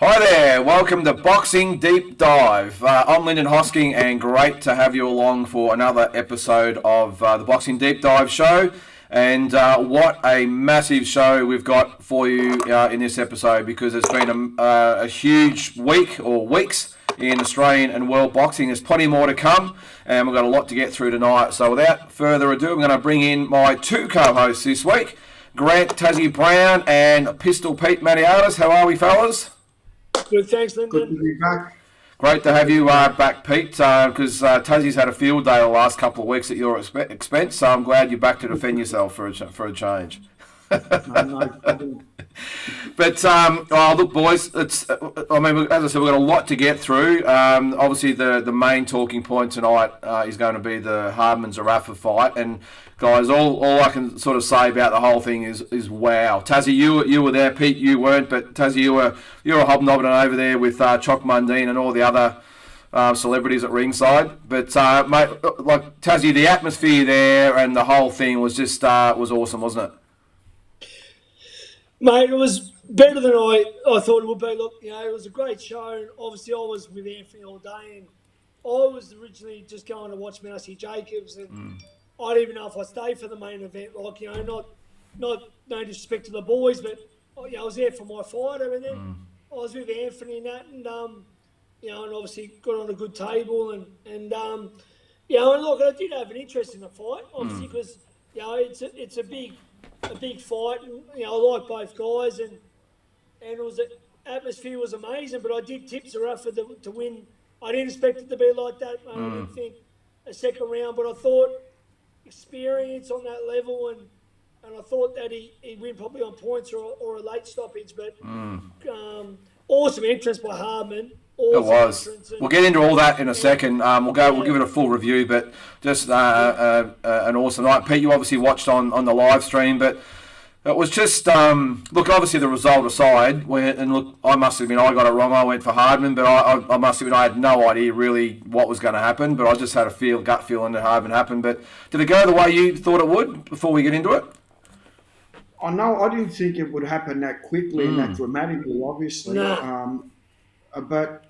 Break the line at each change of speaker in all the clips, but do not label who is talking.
Hi there, welcome to Boxing Deep Dive. I'm Lyndon Hosking and great to have you along for another episode of the Boxing Deep Dive show. And what a massive show we've got for you in this episode, because it's been a huge week or weeks in Australian and world boxing. There's plenty more to come and we've got a lot to get through tonight. So without further ado, I'm going to bring in my two co-hosts this week, Grant Tszyu Brown and Pistol Pete Maniatis. How are we, fellas?
Good, thanks, Lyndon.
Good to be back.
Great to have you back, Pete, because Tazzy's had a field day the last couple of weeks at your expense, so I'm glad you're back to defend yourself for a change.
No.
But, look, boys, as I said, we've got a lot to get through. Obviously, the main talking point tonight is going to be the Hardman Zerafa fight. And, guys, all I can sort of say about the whole thing is wow. Tazzy, you were there. Pete, you weren't. But, Tazzy, you were hobnobbing over there with Choc Mundine and all the other celebrities at ringside. But, mate, like, Tazzy, the atmosphere there and the whole thing was just was awesome, wasn't it?
Mate, it was better than I thought it would be. Look, it was a great show. And obviously, I was with Anthony all day, and I was originally just going to watch Mousy Jacobs, and I didn't even know if I'd stay for the main event. Like, not no disrespect to the boys, but I was there for my fighter, and then I was with Anthony and that, and and obviously got on a good table, and look, I did have an interest in the fight, obviously, because it's a big fight, and I like both guys, and it was the atmosphere was amazing. But I did tip Zerafa to win. I didn't expect it to be like that. I didn't think a second round, but I thought experience on that level, and I thought that he'd win probably on points or a late stoppage. But awesome entrance by Hardman.
It was. We'll get into all that in a second. We'll give it a full review, but just an awesome night. Pete, you obviously watched on the live stream, but it was just look. Obviously, the result aside, I must admit I got it wrong. I went for Hardman, but I must admit I had no idea really what was going to happen. But I just had a gut feeling that Hardman happened. But did it go the way you thought it would before we get into it?
I know I didn't think it would happen that quickly and that dramatically, obviously.
No.
But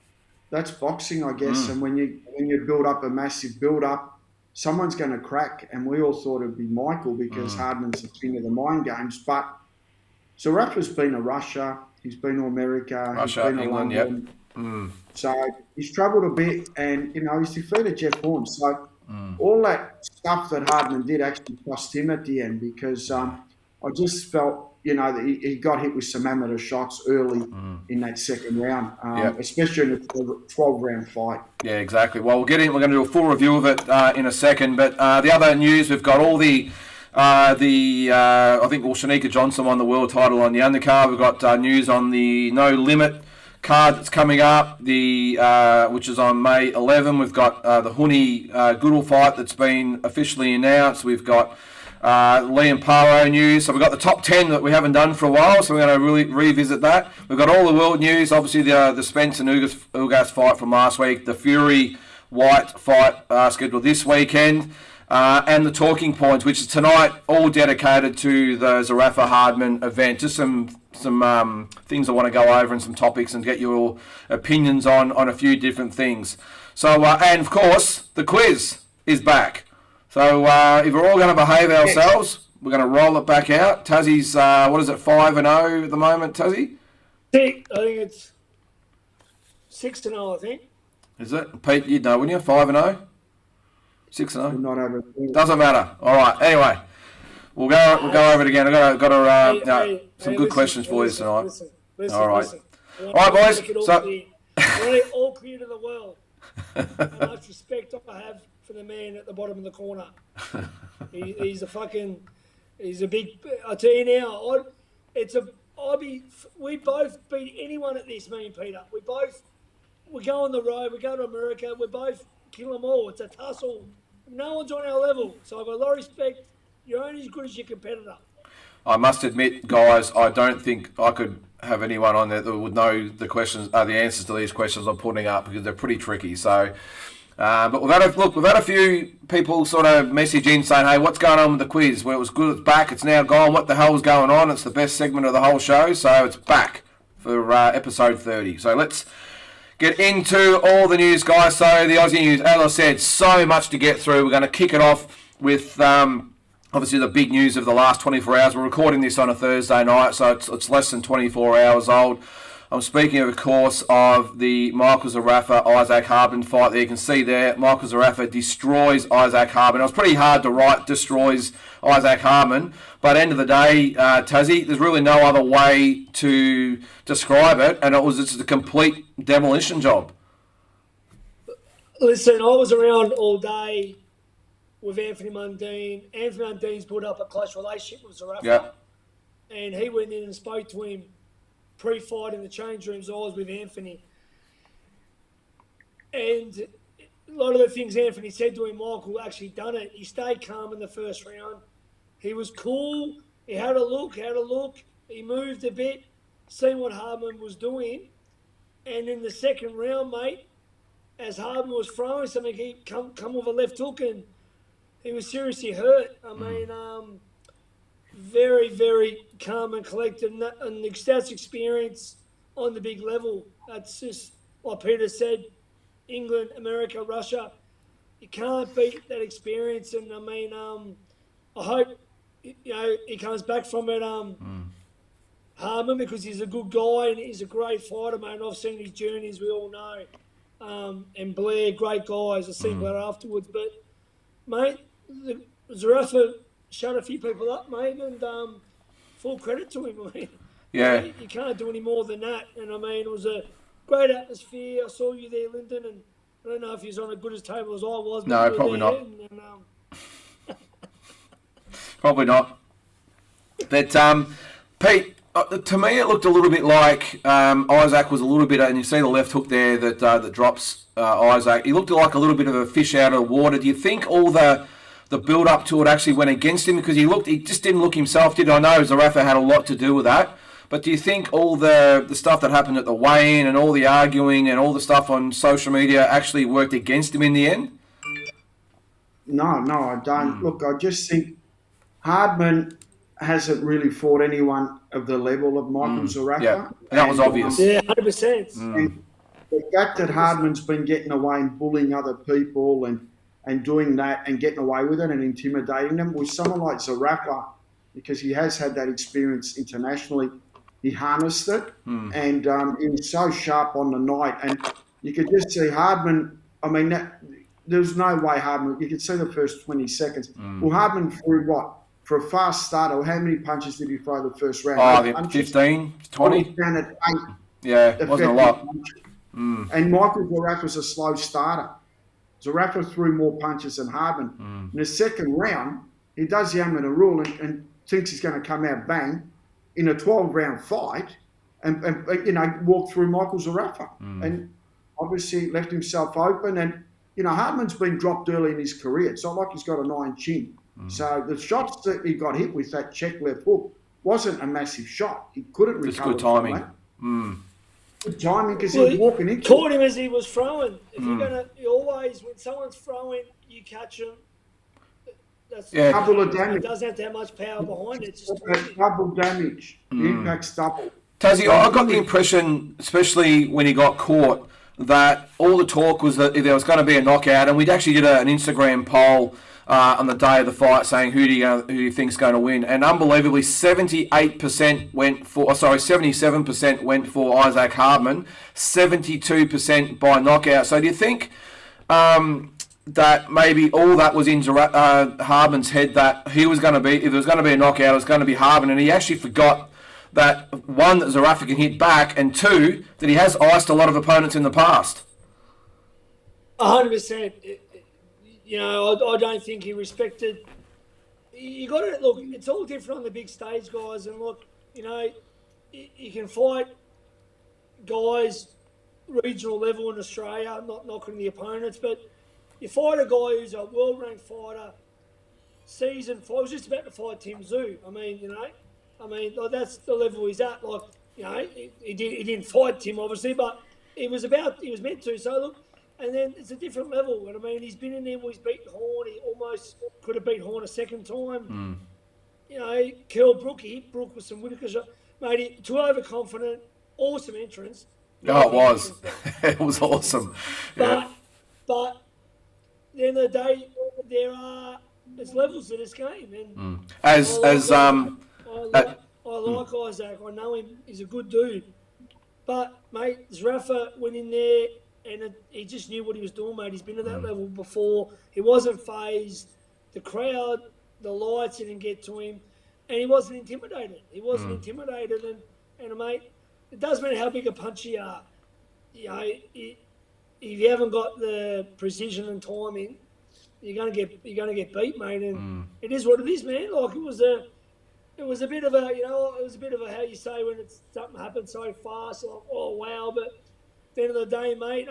that's boxing, I guess. And when you build up a massive build-up, someone's going to crack. And we all thought it'd be Michael because Hardman's the king of the mind games. But Zerafa's been to Russia. He's been to America.
Russia,
he's been to
England,
London.
yep.
So he's travelled a bit, and he's defeated Jeff Horn. So all that stuff that Hardman did actually cost him at the end, because I just felt that he got hit with some amateur shots early in that second round, especially in a 12-round fight. Yeah,
exactly. Well, we're going to do a full review of it in a second. But the other news, we've got all I think Shanika Johnson won the world title on the undercard. We've got news on the No Limit card that's coming up, which is on May 11. We've got the Huni Goodall fight that's been officially announced. We've got Liam Parrow news. So we've got the top 10 that we haven't done for a while, so we're going to really revisit that. We've got all the world news, obviously the Spence and Ugas fight from last week, the Fury Whyte fight scheduled this weekend, and the talking points, which is tonight, all dedicated to the Zerafa Hardman event. Just some things I want to go over and some topics and get your opinions on a few different things. So, and of course, the quiz is back. So if we're all going to behave ourselves, we're going to roll it back out. Tazzy's, 5-0 at the moment, Tazzy?
I think it's 6-0, I think.
Is it? Pete, you'd know, wouldn't you? 5-0? 6-0?
Not over.
Doesn't matter. All right. Anyway, we'll go over it again. I've got some good questions for you tonight.
Listen,
all right.
Listen.
All right, boys.
We're all clear to the world. How much respect I have for the man at the bottom of the corner. He's a big. I tell you now, we both beat anyone at this, me and Peter. We go on the road, we go to America, we both kill them all. It's a tussle. No one's on our level. So I've got a lot of respect. You're only as good as your competitor.
I must admit, guys, I don't think I could have anyone on there that would know the answers to these questions I'm putting up, because they're pretty tricky. So, but we've had a few people sort of message in saying, "Hey, what's going on with the quiz? Well, it was good, it's back, it's now gone. What the hell's going on? It's the best segment of the whole show, so it's back, for episode 30. So let's get into all the news, guys. So the Aussie news, as I said, so much to get through. We're going to kick it off with obviously the big news of the last 24 hours. We're recording this on a Thursday night, so it's less than 24 hours old. I'm speaking, of course, of the Michael Zerafa Isaac Hardman fight there. You can see there, Michael Zerafa destroys Isaac Hardman. It was pretty hard to write destroys Isaac Hardman, but end of the day, Tazzy, there's really no other way to describe it, and it's a complete demolition job.
Listen, I was around all day with Anthony Mundine. Anthony Mundine's built up a close relationship with Zerafa.
Yep.
And he went in and spoke to him pre-fight in the change rooms. I was with Anthony. And a lot of the things Anthony said to him, Michael actually done it. He stayed calm in the first round. He was cool. He had a look. He moved a bit, seen what Hardman was doing. And in the second round, mate, as Hardman was throwing something, he come with a left hook and he was seriously hurt. I mean, very, very calm and collected. And that's experience on the big level. That's just, like Peter said, England, America, Russia. You can't beat that experience. And, I mean, I hope, he comes back from it, Hardman, because he's a good guy and he's a great fighter, mate. And I've seen his journey, as we all know. And Blair, great guys. I've seen Blair afterwards. But, mate, Zerafa shut a few people up, mate, and full credit to him. I mean, you can't do any more than that. And I mean, it was a great atmosphere. I saw you there, Lyndon, and I don't know if he was on as good a table as I was.
No, probably not. Probably not. But Pete, to me, it looked a little bit like Isaac was a little bit, and you see the left hook there that drops Isaac. He looked like a little bit of a fish out of the water. Do you think all the build up to it actually went against him, because he just didn't look himself, did he? I know Zerafa had a lot to do with that, but do you think all the stuff that happened at the weigh-in and all the arguing and all the stuff on social media actually worked against him in the end?
No, I don't. Look, I just think Hardman hasn't really fought anyone of the level of Michael Zerafa.
Yeah, and that was obvious.
Yeah, 100%.
And the fact that Hardman's been getting away and bullying other people and doing that and getting away with it and intimidating them, with someone like Zerafa, because he has had that experience internationally, he harnessed it and he was so sharp on the night. And you could just see Hardman, I mean, there's no way Hardman, you could see the first 20 seconds. Well, Hardman threw what? For a fast starter, how many punches did he throw the first round?
I think 15, 20.
Down at 8.
Yeah, it wasn't a lot.
And Michael Zerafa's a slow starter. Zerafa threw more punches than Hardman. In the second round, he does the amateur rule and thinks he's going to come out bang in a 12-round fight and walk through Michael Zerafa. And obviously left himself open. And, Hardman's been dropped early in his career. It's not like he's got a 9 chin. So the shots that he got hit with, that check left hook, wasn't a massive shot. He couldn't recover.
It's good timing.
Good timing, because he was walking into
caught him as he was throwing. If you always, when someone's throwing, you catch them. That's
double of damage.
It doesn't have to have much power behind it. It's just
double damage. The impact's double.
Tazzy, I got the impression, especially when he got caught, that all the talk was that there was going to be a knockout, and we'd actually did an Instagram poll on the day of the fight saying who do you think's going to win, and unbelievably 77% went for Isaac Hardman, 72% by knockout. So do you think that maybe all that was in Hardman's head, that he was going to be, if there was going to be a knockout, it was going to be Hardman, and he actually forgot that, one, that Zerafa can hit back, and two, that he has iced a lot of opponents in the past?
100%. I don't think he respected. You got to look. It's all different on the big stage, guys. And look, you can fight guys regional level in Australia. I'm not knocking the opponents, but you fight a guy who's a world-ranked fighter, seasoned fighter. I was just about to fight Tszyu. I mean, that's the level he's at. He didn't fight Tim, obviously, but he was meant to. So look. And then it's a different level. And I mean, he's been in there where he's beaten Horn. He almost could have beat Horn a second time. Curl Brook, he hit Brook with some Whittaker shot. Mate, too overconfident. awesome entrance.
Oh, it was. It was awesome.
But at the end of the day, there's levels to this game, and I like Isaac. I know him; he's a good dude. But mate, Zerafa went in there, and he just knew what he was doing, mate. He's been at that level before. He wasn't phased. The crowd, the lights didn't get to him, and he wasn't intimidated. And mate, it doesn't matter how big a puncher you are. You know, if you haven't got the precision and timing, you're gonna get beat, mate. And it is what it is, man. Like it was a bit of a how you say when something happens so fast, like oh wow. But at the end of the day, mate,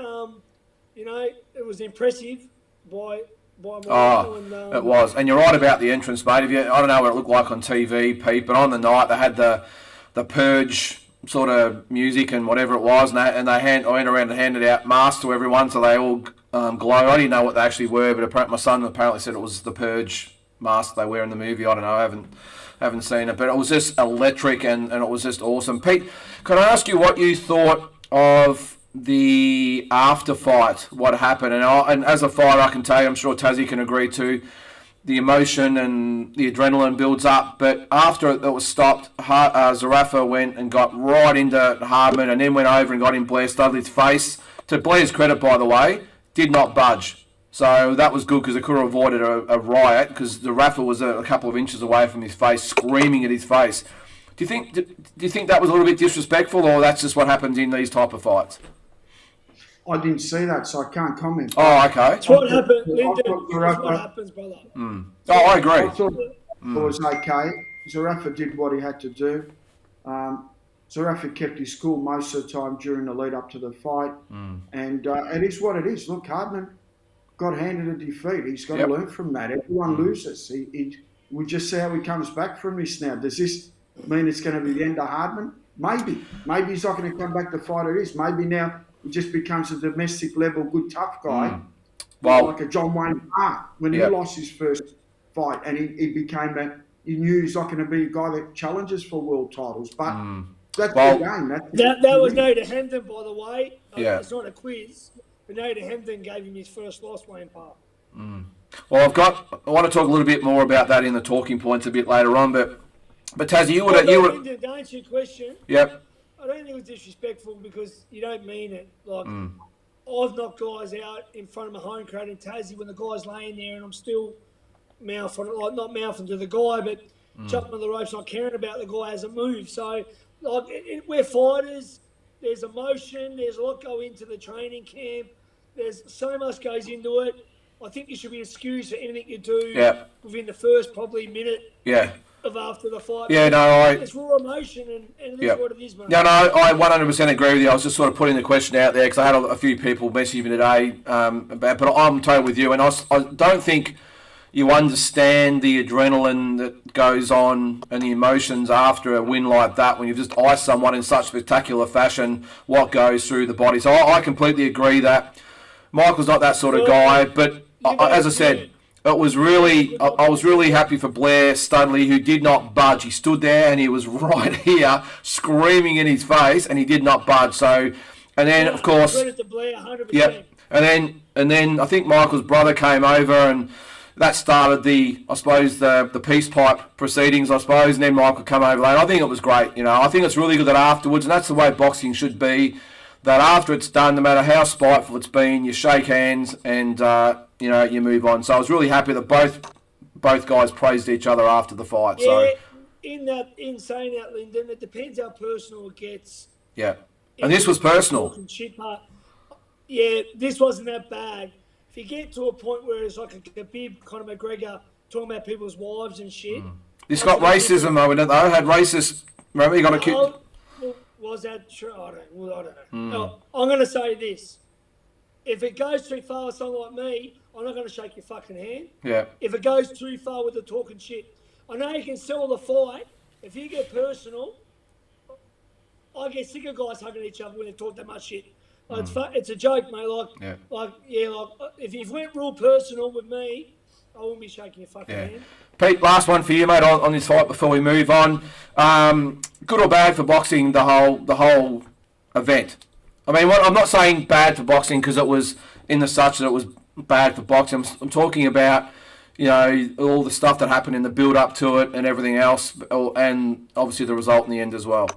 it was impressive by
it was, and you're right about the entrance, mate. I don't know what it looked like on TV, Pete, but on the night they had the Purge sort of music and whatever it was, and I went around and handed out masks to everyone, so they all glow. I didn't know what they actually were, but my son apparently said it was the Purge mask they wear in the movie. I don't know, I haven't seen it, but it was just electric and it was just awesome. Pete, can I ask you what you thought of the after fight, what happened? And as a fighter, I can tell you, I'm sure Taszyu can agree too, the emotion and the adrenaline builds up. But after it was stopped, Zerafa went and got right into Hardman and then went over and got in Blair Studley's face. To Blair's credit, by the way, did not budge. So that was good because it could have avoided a riot because Zerafa was a couple of inches away from his face, screaming at his face. Do you think that was a little bit disrespectful, or that's just what happens in these type of fights?
I didn't see that, so I can't comment.
Oh, okay.
It's what happened, Lyndon. It's what happens, brother.
Oh, I agree.
I thought it was okay. Zerafa did what he had to do. Zerafa kept his cool most of the time during the lead up to the fight. And it is what it is. Look, Hardman got handed a defeat. He's got to learn from that. Everyone loses. We just see how he comes back from this now. Does this mean it's going to be the end of Hardman? Maybe. Maybe he's not going to come back the fighter he is. Maybe now he just becomes a domestic level good tough guy. Well, like a John Wayne Park when he lost his first fight and he knew he's not going to be a guy that challenges for world titles. But that's the game.
That was Nader Hemden, by the way. It's not a quiz. But Nader Hemden gave him his first loss, Wayne Park.
Well, I want to talk a little bit more about that in the talking points a bit later on. But Taszyu, you would
to answer your question.
Yep.
I don't think it was disrespectful because you don't mean it. Like I've knocked guys out in front of my home crowd in Tassie when the guy's laying there and I'm still mouthing, like not mouthing to the guy, but jumping on the ropes, not caring about the guy as a move. So like we're fighters. There's emotion. There's a lot go into the training camp. There's so much goes into it. I think you should be excused for anything you do within the first probably minute. Of after the fight.
It's
raw emotion and it is what it is, mate.
No, I 100% agree with you. I was just sort of putting the question out there because I had a few people message me today but I'm totally with you, and I don't think you understand the adrenaline that goes on and the emotions after a win like that when you've just iced someone in such spectacular fashion, what goes through the body. So I completely agree that Michael's not that sort of guy, but as I said, it was really, I was really happy for Blair Studley, who did not budge. He stood there and he was right here screaming in his face, and he did not budge. So, and then of course,
credit to Blair, 100%.
and then I think Michael's brother came over, and that started the peace pipe proceedings, I suppose. And then Michael came over later. I think it was great. I think it's really good that afterwards, and that's the way boxing should be. That after it's done, no matter how spiteful it's been, you shake hands and you move on. So I was really happy that both guys praised each other after the fight.
Yeah,
so
in saying that, Lyndon, it depends how personal it gets.
Yeah, and this was personal.
This wasn't that bad. If you get to a point where it's like a Khabib, Conor McGregor talking about people's wives and shit.
This got racism though, didn't it? Had racist. Remember, you got a kid.
Was that true? I don't know. No, I'm going to say this. If it goes too far with someone like me, I'm not going to shake your fucking hand.
Yeah.
If it goes too far with the talking shit, I know you can sell the fight. If you get personal, I get sick of guys hugging each other when they talk that much shit. Like, it's a joke, mate. If you went real personal with me, I wouldn't be shaking your fucking hand.
Pete, last one for you, mate, on this fight before we move on. Good or bad for boxing, the whole event. I mean, I'm not saying bad for boxing because it was in the such that it was bad for boxing. I'm talking about, you know, all the stuff that happened in the build-up to it and everything else, and obviously the result in the end as well.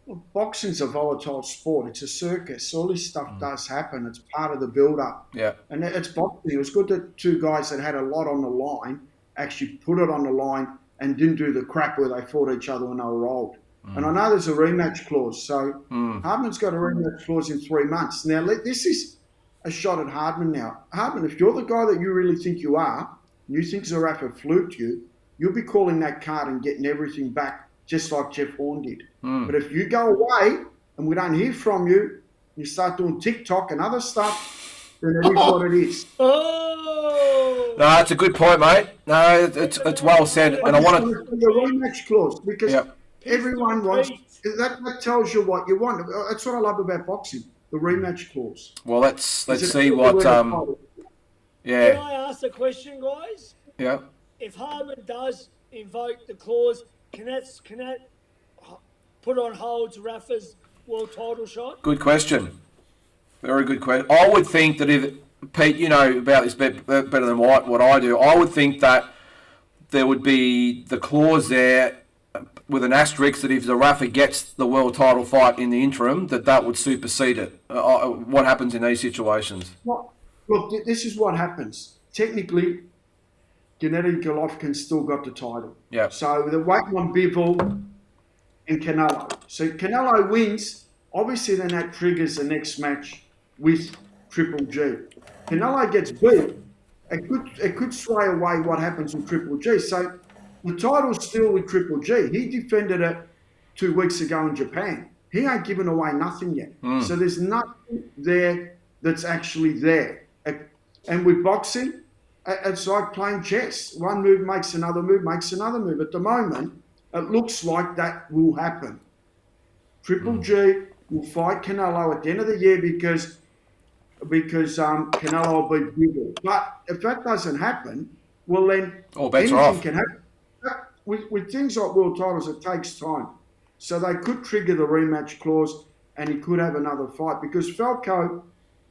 Well, boxing's a volatile sport. It's a circus. All this stuff does happen. It's part of the build-up.
Yeah.
And it's boxing. It was good that two guys that had a lot on the line actually put it on the line and didn't do the crap where they fought each other when they were old. And I know there's a rematch clause. So Hardman's got a rematch clause in 3 months. Now, this is a shot at Hardman now. Hardman, if you're the guy that you really think you are, and you think Zerafa fluked you, you'll be calling that card and getting everything back just like Jeff Horn did. But if you go away and we don't hear from you, you start doing TikTok and other stuff, then it is what it is.
Oh!
No, it's a good point, mate. No, it's well said. And I want to...
The rematch clause, because everyone wants... That tells you what you want. That's what I love about boxing. The rematch clause.
Well, let's see what.
Can I ask a question, guys?
Yeah.
If Hardman does invoke the clause, can that put on hold Zerafa's world title shot?
Good question. Very good question. I would think that if Pete, you know about this better than what I do. I would think that there would be the clause there with an asterisk that if Zerafa gets the world title fight in the interim, that would supersede it. What happens in these situations?
Well, look, this is what happens. Technically, Gennady Golovkin still got the title.
Yeah.
So they're waiting on Bivol and Canelo. So Canelo wins. Obviously, then that triggers the next match with Triple G. Canelo gets beat. It could sway away what happens with Triple G. So the title's still with Triple G. He defended it 2 weeks ago in Japan. He ain't given away nothing yet. So there's nothing there that's actually there. And with boxing, it's like playing chess. One move makes another move, makes another move. At the moment, it looks like that will happen. Triple G will fight Canelo at the end of the year because Canelo will be bigger. But if that doesn't happen, well then anything can happen. With things like world titles, it takes time. So they could trigger the rematch clause and he could have another fight. Because Falco,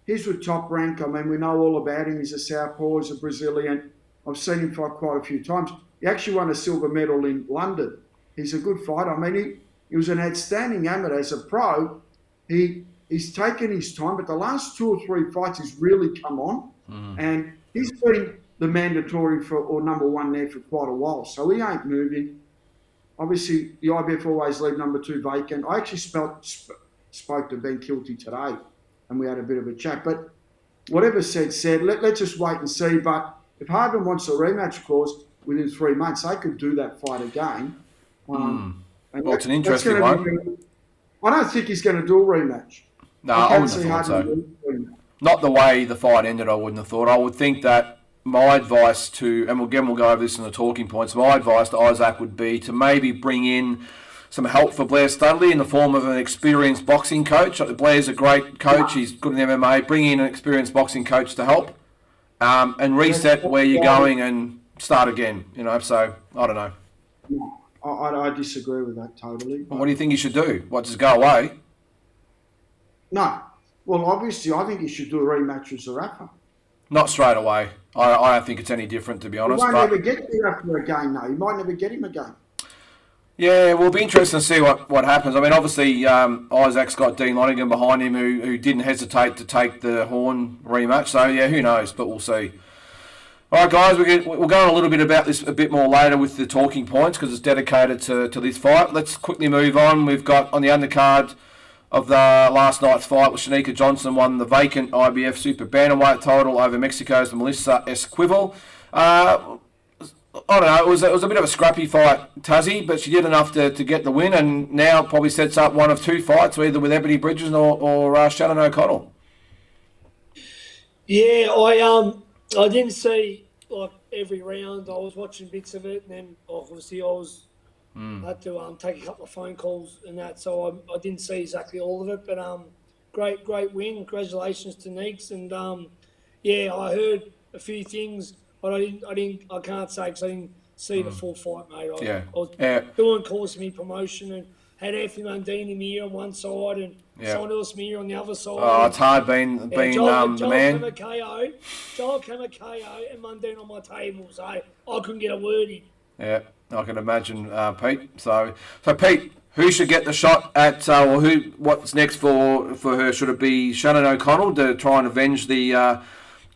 he's with Top Rank. I mean, we know all about him. He's a southpaw, he's a Brazilian. I've seen him fight quite a few times. He actually won a silver medal in London. He's a good fighter. I mean, he was an outstanding amateur. As a pro, he's taken his time, but the last 2 or 3 fights he's really come on. And he's been the mandatory or number one there for quite a while. So he ain't moving. Obviously, the IBF always leave number 2 vacant. I actually spoke to Ben Kilty today and we had a bit of a chat. But whatever said, let's just wait and see. But if Hardman wants a rematch clause within 3 months, they could do that fight again.
Well, it's an interesting one.
I don't think he's going to do a rematch.
No, I wouldn't have thought so. Not the way the fight ended, I wouldn't have thought. I would think that my advice to, and we'll go over this in the talking points, my advice to Isaac would be to maybe bring in some help for Blair Studley in the form of an experienced boxing coach. Blair's a great coach. He's good in MMA. Bring in an experienced boxing coach to help and reset where you're going and start again. You know, so I don't know.
No, I disagree with that totally.
What do you think you should do? What, just go away?
No. Well, obviously, I think he should do a rematch with Zerafa.
Not straight away. I don't think it's any different, to be honest.
He won't never get Zerafa again, though. He might never get him again.
Yeah, well, it'll be interesting to see what happens. I mean, obviously, Isaac's got Dean Lonergan behind him who didn't hesitate to take the Horn rematch. So, yeah, who knows? But we'll see. All right, guys, we'll go on a little bit about this a bit more later with the talking points because it's dedicated to this fight. Let's quickly move on. We've got on the undercard of the last night's fight, with Shanika Johnson won the vacant IBF Super Bantamweight title over Mexico's Melissa Esquivel. I don't know, it was a bit of a scrappy fight, Tazzy, but she did enough to get the win, and now probably sets up one of 2 fights, either with Ebony Bridges or Shannon O'Connell.
Yeah, I didn't see like every round. I was watching bits of it, and then obviously I had to take a couple of phone calls and that, so I didn't see exactly all of it. But great win. Congratulations to Neeks, and I heard a few things, but I can't say because I didn't see the full fight, mate. I was doing course me promotion and had Anthony Mundine in the ear on one side and someone else in the ear on the other side.
Oh, it's hard being the man.
Joel came a KO and Mundine on my table, so I couldn't get a word in.
Yeah, I can imagine, Pete. So Pete, who should get the shot at, or what's next for her? Should it be Shannon O'Connell to try and avenge the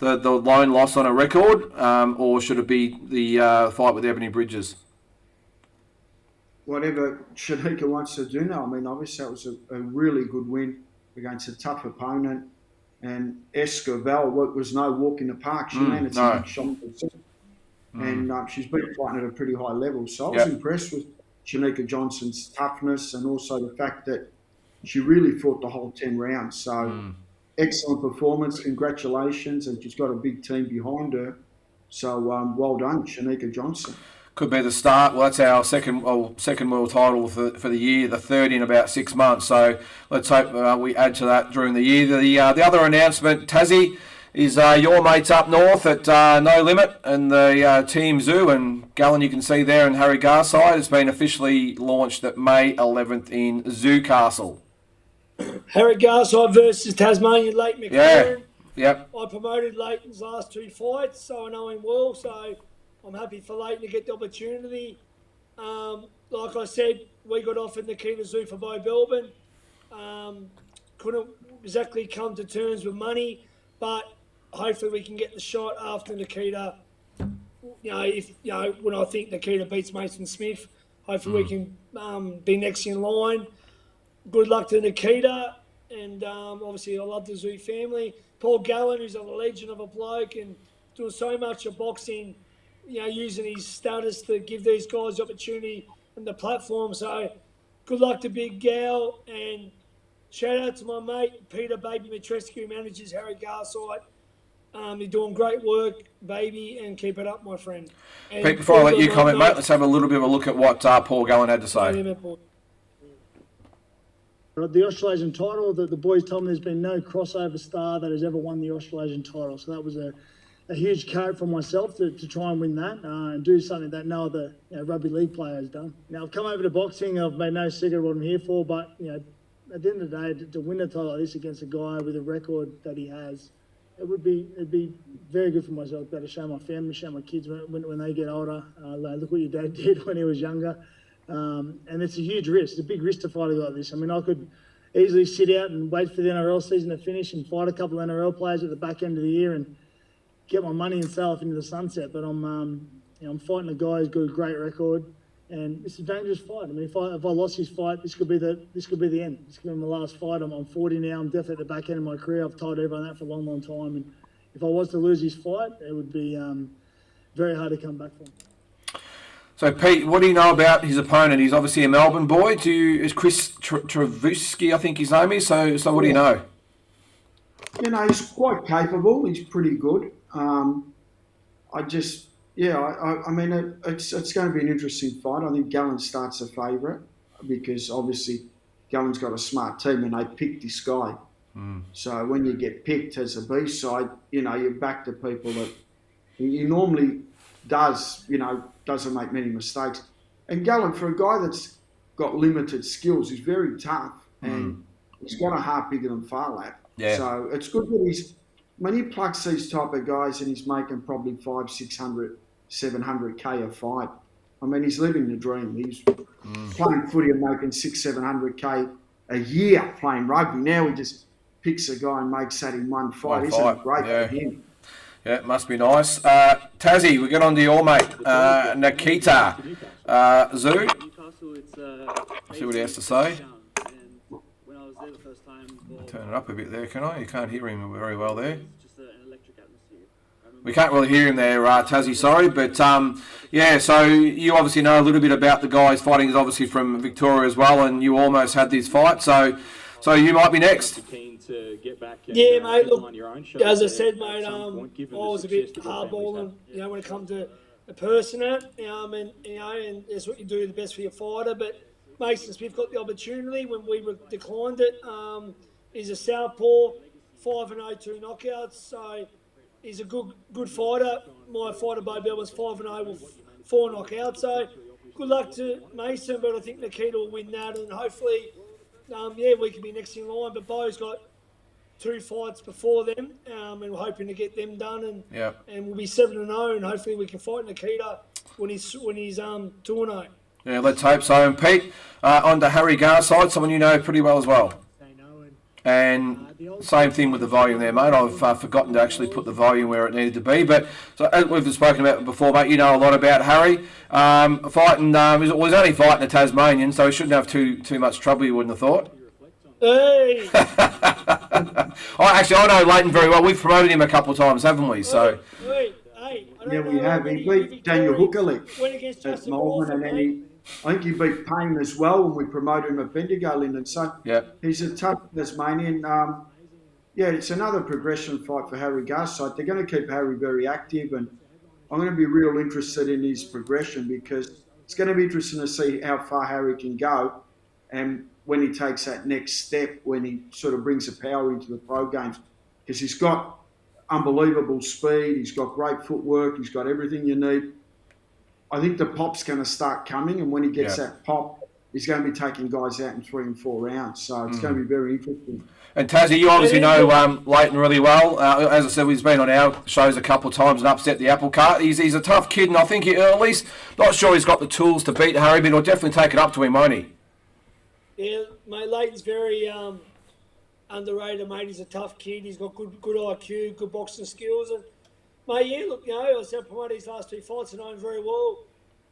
lone loss on a record, or should it be the fight with Ebony Bridges?
Whatever Shanika wants to do now. I mean, obviously that was a really good win against a tough opponent. And Escobar was no walk in the park. She landed some big shots. And she's been fighting at a pretty high level. So I was impressed with Shanika Johnson's toughness and also the fact that she really fought the whole 10 rounds. So excellent performance. Congratulations. And she's got a big team behind her. So well done, Shanika Johnson.
Could be the start. Well, that's our second world title for the year, the third in about 6 months. So let's hope we add to that during the year. The other announcement, Tassie, is your mates up north at No Limit and the Team Tszyu and Gallen you can see there, and Harry Garside has been officially launched at May 11th in Tszyu Castle.
Harry Garside versus Tasmanian Leighton McLaren.
Yeah. Yep.
I promoted Leighton's last 2 fights, so I know him well. So I'm happy for Leighton to get the opportunity. Like I said, we got offered Nikita Tszyu for Bo Belbin. Couldn't exactly come to terms with money, but hopefully we can get the shot after Nikita. When I think Nikita beats Mason Smith, hopefully we can be next in line. Good luck to Nikita, and obviously I love the Tszyu family. Paul Gallen, who's a legend of a bloke and doing so much of boxing, using his status to give these guys the opportunity and the platform. So good luck to Big Gal, and shout out to my mate, Peter Baby Matrescu, who manages Harry Garside. You're doing great work, baby, and keep it up, my friend. And
Pete, before I let you comment, mate, let's have a little bit of a look at what Paul Gallen had to say.
The Australasian title, the boys told me there's been no crossover star that has ever won the Australasian title. So that was a huge carrot for myself to try and win that and do something that no other rugby league player has done. Now, I've come over to boxing. I've made no secret of what I'm here for, but at the end of the day, to win a title like this against a guy with a record that he has, it'd be very good for myself to be able to show my family, show my kids when they get older. Look what your dad did when he was younger. And it's a huge risk. It's a big risk to fight like this. I mean, I could easily sit out and wait for the NRL season to finish and fight a couple of NRL players at the back end of the year and get my money and sail off into the sunset. But I'm fighting a guy who's got a great record, and it's a dangerous fight. I mean, if I lost his fight, this could be the end. This could be my last fight. I'm 40 now. I'm definitely at the back end of my career. I've told everyone that for a long, long time. And if I was to lose his fight, it would be very hard to come back from.
So, Pete, what do you know about his opponent? He's obviously a Melbourne boy. Is Chris Trevusky, I think his name is. So what do you know?
He's quite capable. He's pretty good. I mean, it's going to be an interesting fight. I think Gallen starts a favourite because obviously Gallen's got a smart team and they picked this guy. So when you get picked as a B-side, you're back to people that he normally does, doesn't make many mistakes. And Gallen, for a guy that's got limited skills, is very tough and he's got a heart bigger than Farlap.
Yeah.
So it's good that when he plucks these type of guys and he's making probably 500, 600, 700K a fight, I mean, he's living the dream. He's playing footy and making 600, 700K a year playing rugby. Now he just picks a guy and makes that in one fight. Isn't it great for him?
Yeah, it must be nice. Tazzy, we get on to your mate, Nikita. Tszyu, see what he has to say. Turn it up a bit there, can I? You can't hear him very well there. We can't really hear him there, Tazzy, sorry. But, so you obviously know a little bit about the guys fighting. Is obviously from Victoria as well, and you almost had this fight. So you might be next.
Yeah, mate, look, as I said, mate, I was a bit hardballing, when it comes to a person, and that's what you do the best for your fighter. But Mason Smith got the opportunity when we declined it. He's a southpaw, 5-0, 2 knockouts, so he's a good fighter. My fighter, Bo Bell, was 5-0 with 4 knockouts, so good luck to Mason, but I think Nikita will win that, and hopefully, we can be next in line. But Bo's got 2 fights before them, and we're hoping to get them done, and we'll be 7-0, and hopefully we can fight Nikita when he's 2-0.
Yeah, let's hope so. And Pete, on to Harry Garside, someone you know pretty well as well. And same thing with the volume there, mate. I've forgotten to actually put the volume where it needed to be. But so as we've spoken about before, mate, you know a lot about Harry. Fighting, was only fighting a Tasmanian, so he shouldn't have too much trouble, you wouldn't have thought.
Hey!
I know Leighton very well. We've promoted him a couple of times, haven't we? So.
Yeah, we have. He beat Daniel Hookerly
went against
at Melbourne, and then I think he beat Payne as well when we promoted him at Bendigo, Lyndon. So he's a tough Tasmanian. It's another progression fight for Harry Garside. They're going to keep Harry very active, and I'm going to be real interested in his progression because it's going to be interesting to see how far Harry can go and when he takes that next step, when he sort of brings the power into the pro games, because he's got unbelievable speed, he's got great footwork, he's got everything you need. I think the pop's going to start coming, and when he gets that pop, he's going to be taking guys out in 3 and 4 rounds. So it's going to be very interesting.
And Tazzy, you obviously know Leighton really well. As I said, he's been on our shows a couple of times and upset the apple cart. He's a tough kid, and I think at least, not sure he's got the tools to beat Harry, but he'll definitely take it up to him, won't he?
Yeah, mate, Leighton's very underrated, mate. He's a tough kid. He's got good IQ, good boxing skills. And, mate, I said promoted his last 2 fights and know him very well.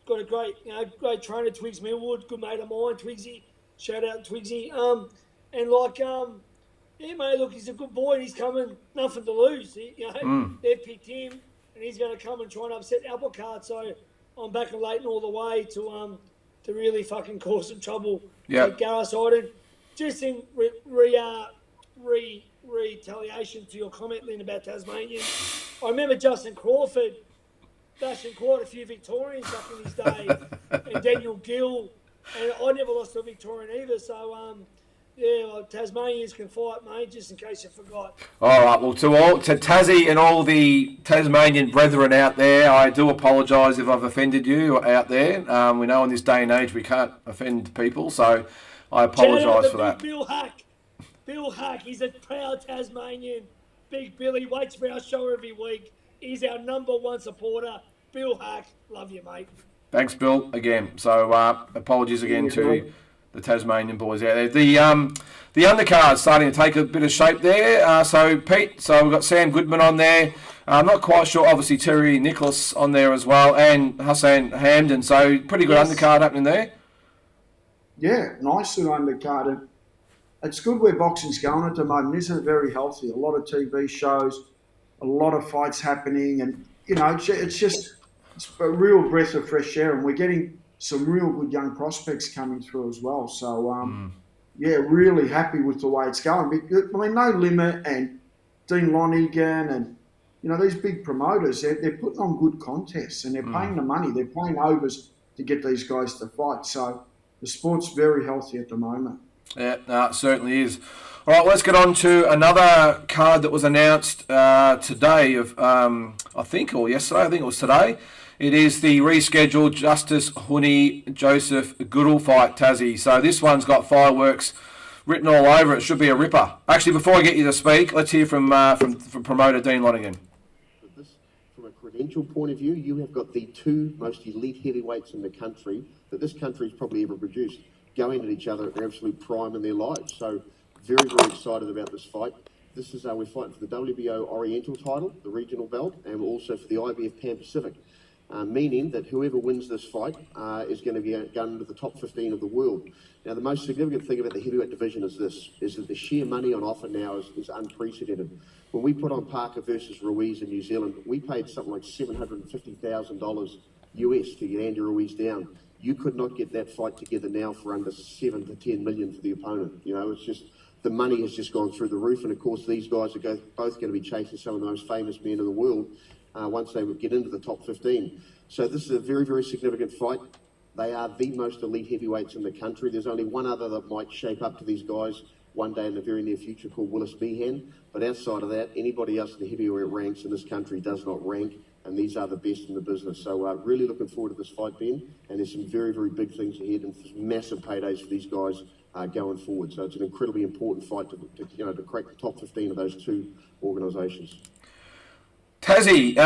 Got a great trainer, Twigs Millwood, good mate of mine, Twigsy. Shout out Twigsy. Mate, look, he's a good boy and he's coming, nothing to lose. They've picked him and he's going to come and try and upset apple cart. So I'm backing Leighton all the way to really fucking cause some trouble.
Yeah.
Garside. Just in retaliation to your comment, Lynn, about Tasmanian, I remember Justin Crawford bashing quite a few Victorians back in his day, and Daniel Gill, and I never lost to a Victorian either. So, Tasmanians can fight, mate, just in case you forgot.
All right, well, to Tassie and all the Tasmanian brethren out there, I do apologise if I've offended you out there. We know in this day and age we can't offend people, so I apologise for that.
Bill Hack, he's a proud Tasmanian. Big Billy waits for our show every week. He's our #1 supporter. Bill Hack, love you, mate.
Thanks, Bill, again. So apologies again to the Tasmanian boys out there. The undercard's starting to take a bit of shape there. So, Pete, we've got Sam Goodman on there. I'm not quite sure, obviously, Terry Nicholas on there as well, and Hassan Hamden. So, pretty good undercard happening there.
Yeah, nice little undercard. And it's good where boxing's going at the moment, isn't it? Very healthy. A lot of TV shows, a lot of fights happening, and, it's a real breath of fresh air, and we're getting some real good young prospects coming through as well. So, really happy with the way it's going. I mean, No Limit and Dean Lonigan and, these big promoters, they're putting on good contests and they're paying the money. They're paying overs to get these guys to fight. So the sport's very healthy at the moment.
Yeah, no, it certainly is. All right, let's get on to another card that was announced today or yesterday. I think it was today. It is the rescheduled Justis Huni Joseph Goodall fight, Tassie. So this one's got fireworks written all over it. Should be a ripper. Actually, before I get you to speak, let's hear from promoter Dean Lonigan.
From a credential point of view, you have got the 2 most elite heavyweights in the country that this country's probably ever produced, going at each other at their absolute prime in their lives. So very, very excited about this fight. This is we're fighting for the WBO Oriental title, the regional belt, and also for the IBF Pan Pacific. Meaning that whoever wins this fight is going to be going into the top 15 of the world. Now, the most significant thing about the heavyweight division is that the sheer money on offer now is unprecedented. When we put on Parker versus Ruiz in New Zealand, we paid something like $750,000 US to get Andy Ruiz down. You could not get that fight together now for under 7 to 10 million for the opponent. It's just, the money has just gone through the roof. And of course, these guys are both going to be chasing some of the most famous men in the world once they would get into the top 15. So this is a very, very significant fight. They are the most elite heavyweights in the country. There's only one other that might shape up to these guys, one day in the very near future called Willis Meehan. But outside of that, anybody else in the heavyweight ranks in this country does not rank, and these are the best in the business. So really looking forward to this fight, Ben, and there's some very, very big things ahead and massive paydays for these guys going forward. So it's an incredibly important fight to crack the top 15 of those two organisations.
Taszyu,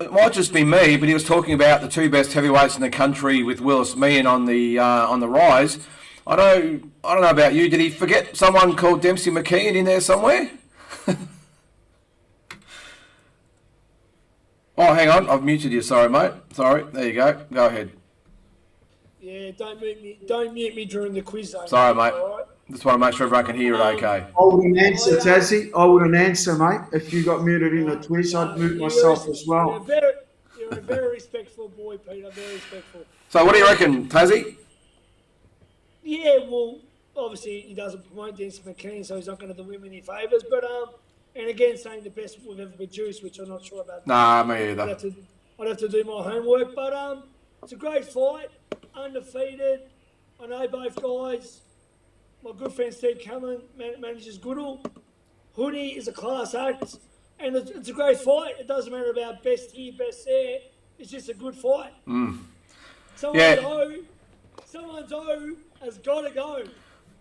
it might just be me, but he was talking about the two best heavyweights in the country with Willis Meehan on the rise. I don't know about you. Did he forget someone called Dempsey McKeon in there somewhere? Oh, hang on. I've muted you. Sorry, mate. Sorry. There you go. Go ahead.
Yeah, don't mute me during the quiz, though.
Sorry, mate.
All right?
Just want to make sure everyone can hear it okay.
I wouldn't answer, Taszyu. I wouldn't answer, mate. If you got muted in the quiz, I'd mute myself as well.
You're a very respectful boy, Peter. Very respectful.
So what do you reckon, Taszyu?
Yeah, well, obviously he doesn't promote Dempsey McKean, so he's not going to do him any favours. But and again, saying the best we've ever produced, which I'm not sure about.
Nah, me either.
I'd have to do my homework. But it's a great fight, undefeated. I know both guys. My good friend Steve Cameron manages Goodall. Huni is a class act, and it's a great fight. It doesn't matter about best here, best there. It's just a good fight. Someone's O has got to go.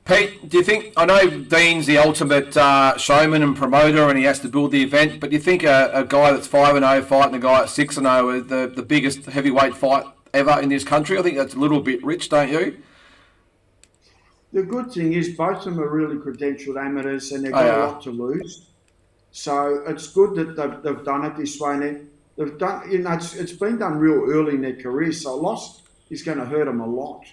Pete, do you think, I know Dean's the ultimate showman and promoter and he has to build the event, but do you think a guy that's 5-0 fighting a guy at 6-0 is the biggest heavyweight fight ever in this country? I think that's a little bit rich, don't you?
The good thing is both of them are really credentialed amateurs and they've got a lot to lose. So it's good that they've done it this way. And they've done, it's been done real early in their career, so a loss is going to hurt them a lot.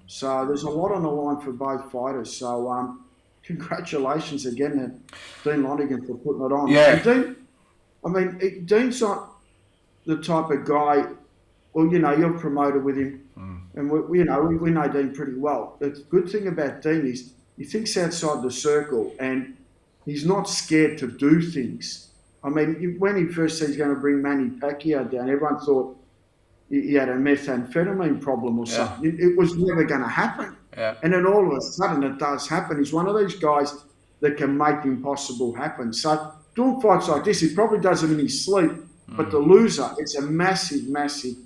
So there's a lot on the line for both fighters. So congratulations again to Dean Lonergan for putting it on.
Yeah.
Dean's not the type of guy. Well, you're promoted with him, and we know Dean pretty well. The good thing about Dean is he thinks outside the circle, and he's not scared to do things. I mean, when he first said he's going to bring Manny Pacquiao down, everyone thought he had a methamphetamine problem or something. It was never going to happen.
Yeah.
And then all of a sudden it does happen. He's one of these guys that can make the impossible happen. So doing fights like this, he probably does them in his sleep. But the loser, it's a massive, massive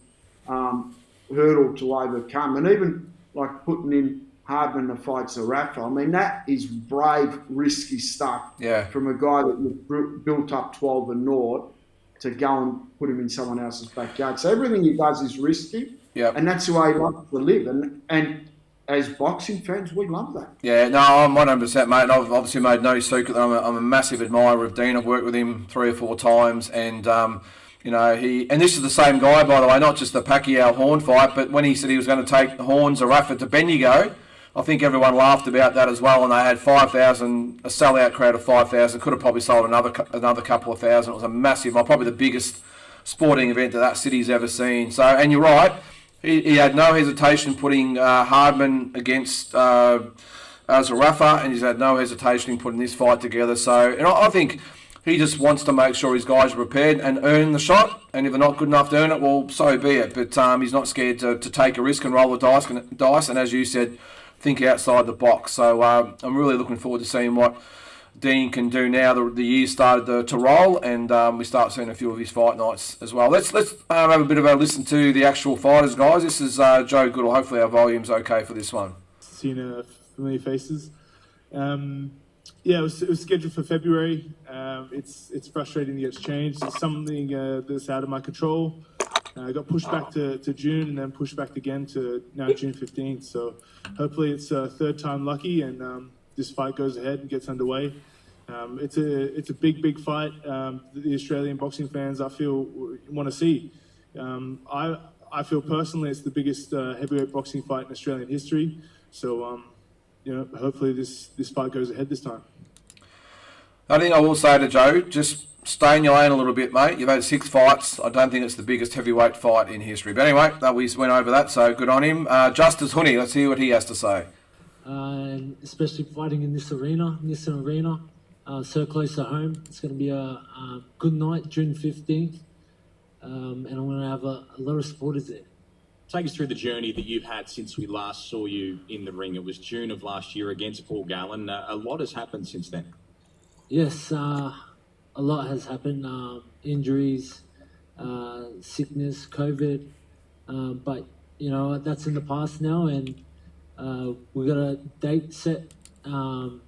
hurdle to overcome. And even like putting in Hardman to fight Zerafa, I mean, that is brave, risky stuff from a guy that you've built up 12 and naught to go and put him in someone else's backyard. So everything he does is risky, and that's the way he likes to live. And as boxing fans, we love that. Yeah, no,
I'm 100%, mate. I've obviously made no secret that I'm a massive admirer of Dean. I've worked with him 3 or 4 times, and and this is the same guy, by the way, not just the Pacquiao Horn fight, but when he said he was going to take the Horns or Rafa to Bendigo, I think everyone laughed about that as well, and they had 5,000, a sellout crowd of 5,000. Could have probably sold another couple of thousand. It was a massive, probably the biggest sporting event that city's ever seen. So, and you're right, he had no hesitation putting Hardman against Zerafa, and he's had no hesitation in putting this fight together. So, and I think he just wants to make sure his guys are prepared and earn the shot. And if they're not good enough to earn it, well, so be it. But he's not scared to take a risk and roll the dice. And as you said, think outside the box. So I'm really looking forward to seeing what Dean can do now. The year started to roll, and we start seeing a few of his fight nights as well. Let's have a bit of a listen to the actual fighters, guys. This is Joe Goodall. Hopefully our volume's okay for this one.
Seen familiar faces. It was scheduled for February. It's frustrating that it's changed. It's something that's out of my control. Got pushed back to June and then pushed back again to now June 15th. So hopefully it's third time lucky and this fight goes ahead and gets underway. It's a big fight. The Australian boxing fans, I feel, want to see. I feel personally it's the biggest heavyweight boxing fight in Australian history. So hopefully this fight goes ahead this time.
I think I will say to Joe, just stay in your lane a little bit, mate. You've had 6 fights. I don't think it's the biggest heavyweight fight in history. But anyway, we went over that, so good on him. Justis Huni, let's hear what he has to say.
Especially fighting in this arena, so close to home. It's going to be a good night, June 15th. And I'm going to have a lot of supporters there.
take us through the journey that you've had since we last saw you in the ring. It was June of last year against Paul Gallen. A lot has happened since then.
Yes, a lot has happened. Injuries, sickness, COVID. But, you know, that's in the past now. And we got a date set June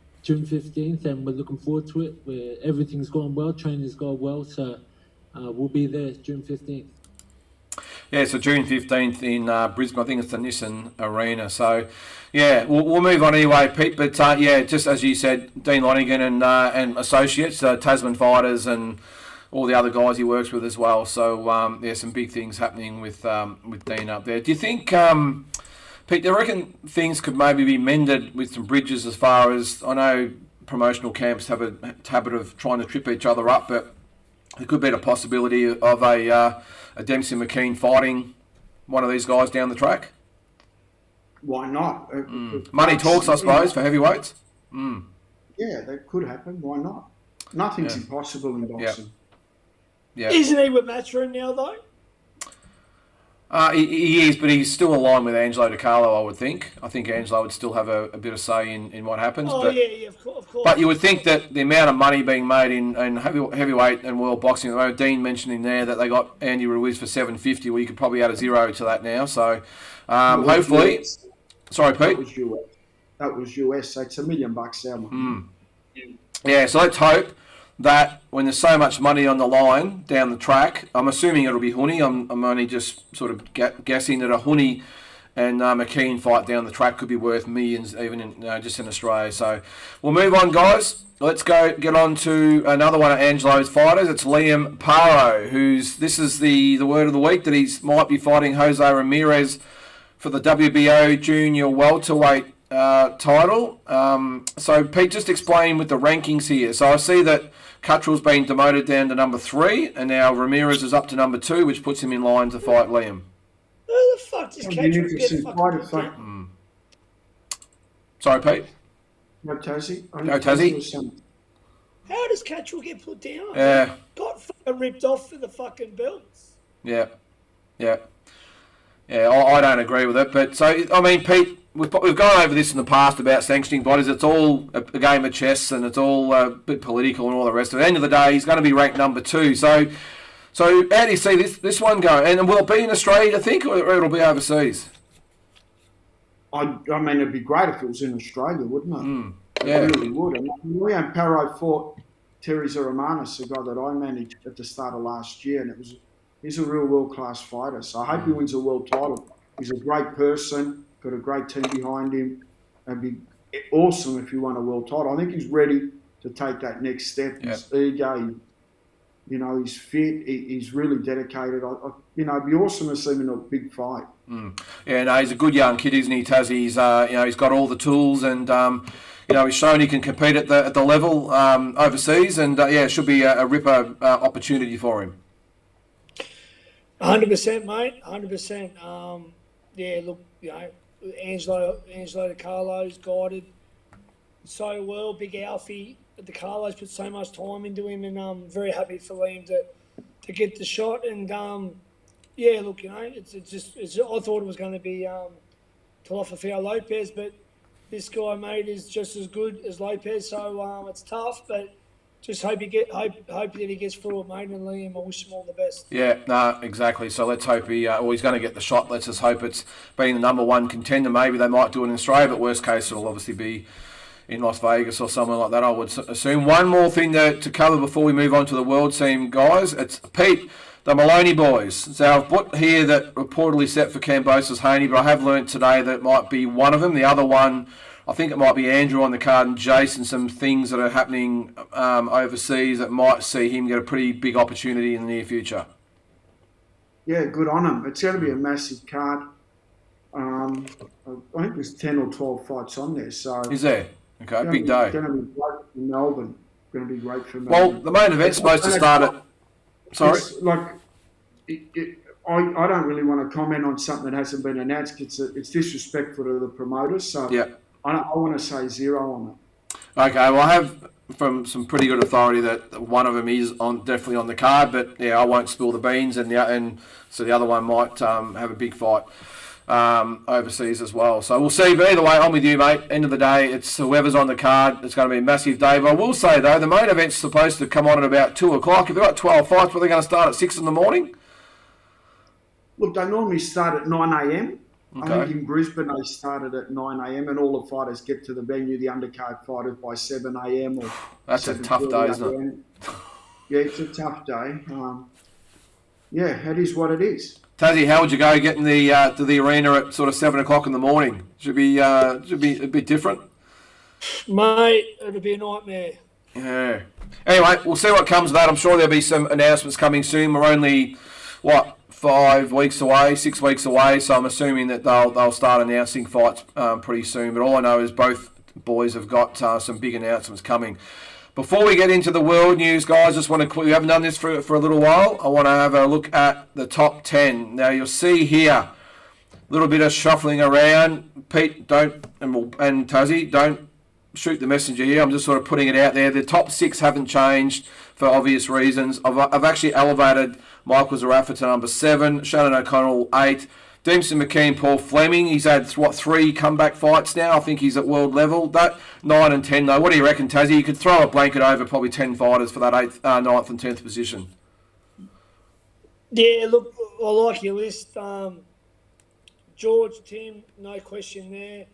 15th, and we're looking forward to it. Where everything's gone well, training's gone well. So we'll be there June 15th.
Yeah, so June 15th in Brisbane. I think it's the Nissan Arena. So, yeah, we'll move on anyway, Pete. But, yeah, just as you said, Dean Lonergan and associates, Tasman Fighters and all the other guys he works with as well. So, there's some big things happening with Dean up there. Do you think, Pete, do you reckon things could maybe be mended with some bridges as far as, I know promotional camps have a habit of trying to trip each other up, but there could be a possibility of a Dempsey McKean fighting one of these guys down the track?
Why not?
Money talks, I suppose, for heavyweights.
Yeah, that could happen. Why not? Nothing's impossible in boxing.
Yeah.
Isn't he with Matchroom now, though?
He is, but he's still aligned with Angelo DiCarlo, I would think. I think Angelo would still have a bit of say in what happens.
Oh, yeah, of course.
But you would think that the amount of money being made in heavyweight and world boxing, Dean mentioned in there that they got Andy Ruiz for $750. Well, you could probably add a zero to that now. So hopefully...
US.
Sorry, Pete?
That was US, so it's $1 million our
Yeah, so let's hope that when there's so much money on the line down the track, I'm assuming it'll be Huni. I'm only just sort of guessing that a Huni and McKean fight down the track could be worth millions, even in, just in Australia. So we'll move on, guys. Let's get on to another one of Angelo's fighters. It's Liam Parrow, this is the word of the week, that he might be fighting Jose Ramirez for the WBO junior welterweight title. So Pete, just explain with the rankings here. So I see that Cuttrell's been demoted down to number 3, and now Ramirez is up to number 2, which puts him in line to fight Liam.
Who the fuck does Cuttrell get fucking
Sorry, Pete?
No, Tassie.
How does Cuttrell get put down?
Yeah.
Got fucking ripped off for the fucking belts.
Yeah. I don't agree with it. But so, I mean, Pete, we've gone over this in the past about sanctioning bodies. It's all a game of chess, and it's all a bit political and all the rest. At the end of the day, he's going to be ranked number 2. So how do you see this one go? And will it be in Australia, I think, or it'll be overseas?
I mean, it'd be great if it was in Australia, wouldn't it?
Yeah.
It really would. And Liam Parrow fought Terry Zeramanis, the guy that I managed at the start of last year, and he's a real world-class fighter. So I hope he wins a world title. He's a great person, got a great team behind him. It'd be awesome if he won a world title. I think he's ready to take that next step. He's eager, he's fit, he's really dedicated. It'd be awesome to see him in a big fight.
Yeah, no, he's a good young kid, isn't he, Taz? He's he's got all the tools, and he's shown he can compete at the level overseas, and it should be a ripper opportunity for him.
100%, mate. 100%. Look, Angelo DiCarlo's guided so well. Big Alfie. DiCarlo's put so much time into him, and I'm very happy for Liam to get the shot. And look, I thought it was going to be Talafafio Lopez, but this guy, mate, is just as good as Lopez. So it's tough, but just hope that he gets through it, mate. And Liam, I wish him all the best.
Yeah, no, exactly. So let's hope he's going to get the shot. Let's just hope it's being the number 1 contender. Maybe they might do it in Australia, but worst case, it'll obviously be in Las Vegas or somewhere like that, I would assume. One more thing to cover before we move on to the world team, guys. It's Pete, the Maloney boys. So I've put here that reportedly set for Cambosa's Huni, but I have learnt today that it might be one of them. The other one, I think it might be Andrew on the card, and Jason, some things that are happening overseas that might see him get a pretty big opportunity in the near future.
Yeah, good on him. It's going to be a massive card. I think there's 10 or 12 fights on there. So
is there? Okay, big day.
It's going to be great for Melbourne. It's going to be great for Melbourne.
Well, the main event's supposed to start at... Sorry?
I don't really want to comment on something that hasn't been announced. It's disrespectful to the promoters. So I want to say 0 on it.
Okay, well, I have from some pretty good authority that one of them is definitely on the card, but yeah, I won't spill the beans, and so the other one might have a big fight overseas as well. So we'll see. But either way, I'm with you, mate. End of the day, it's whoever's on the card. It's going to be a massive day. But I will say though, the main event's supposed to come on at about 2:00. If they've got 12 fights, but they're going to start at 6 in the morning.
Look, they normally start at 9 a.m.
Okay.
I think in Brisbane they started at 9 a.m. and all the fighters get to the venue, the undercard fighters, by 7 a.m. or
That's a tough day, isn't it?
Yeah, it's a tough day. Yeah, it is what it is.
Tazzy, how would you go getting to the arena at sort of 7 o'clock in the morning? Should be a bit different.
Mate, it'll be a nightmare.
Yeah. Anyway, we'll see what comes of that. I'm sure there'll be some announcements coming soon. We're only 5 weeks away, 6 weeks away, so I'm assuming that they'll start announcing fights pretty soon. But all I know is both boys have got some big announcements coming. Before we get into the world news, guys, just want to quickly, we haven't done this for a little while. I want to have a look at the top 10. Now you'll see here a little bit of shuffling around. Pete, and Tazzy, don't shoot the messenger here. I'm just sort of putting it out there. The top 6 haven't changed for obvious reasons. I've actually elevated Michael Zerafa to number 7, Shannon O'Connell 8, Dempsey McKean, Paul Fleming. He's had 3 comeback fights now. I think he's at world level. That 9 and 10 though. What do you reckon, Tazzy? You could throw a blanket over probably 10 fighters for that 8th, 9th and 10th position.
Yeah, look, I like your list. George, Tim, no question there.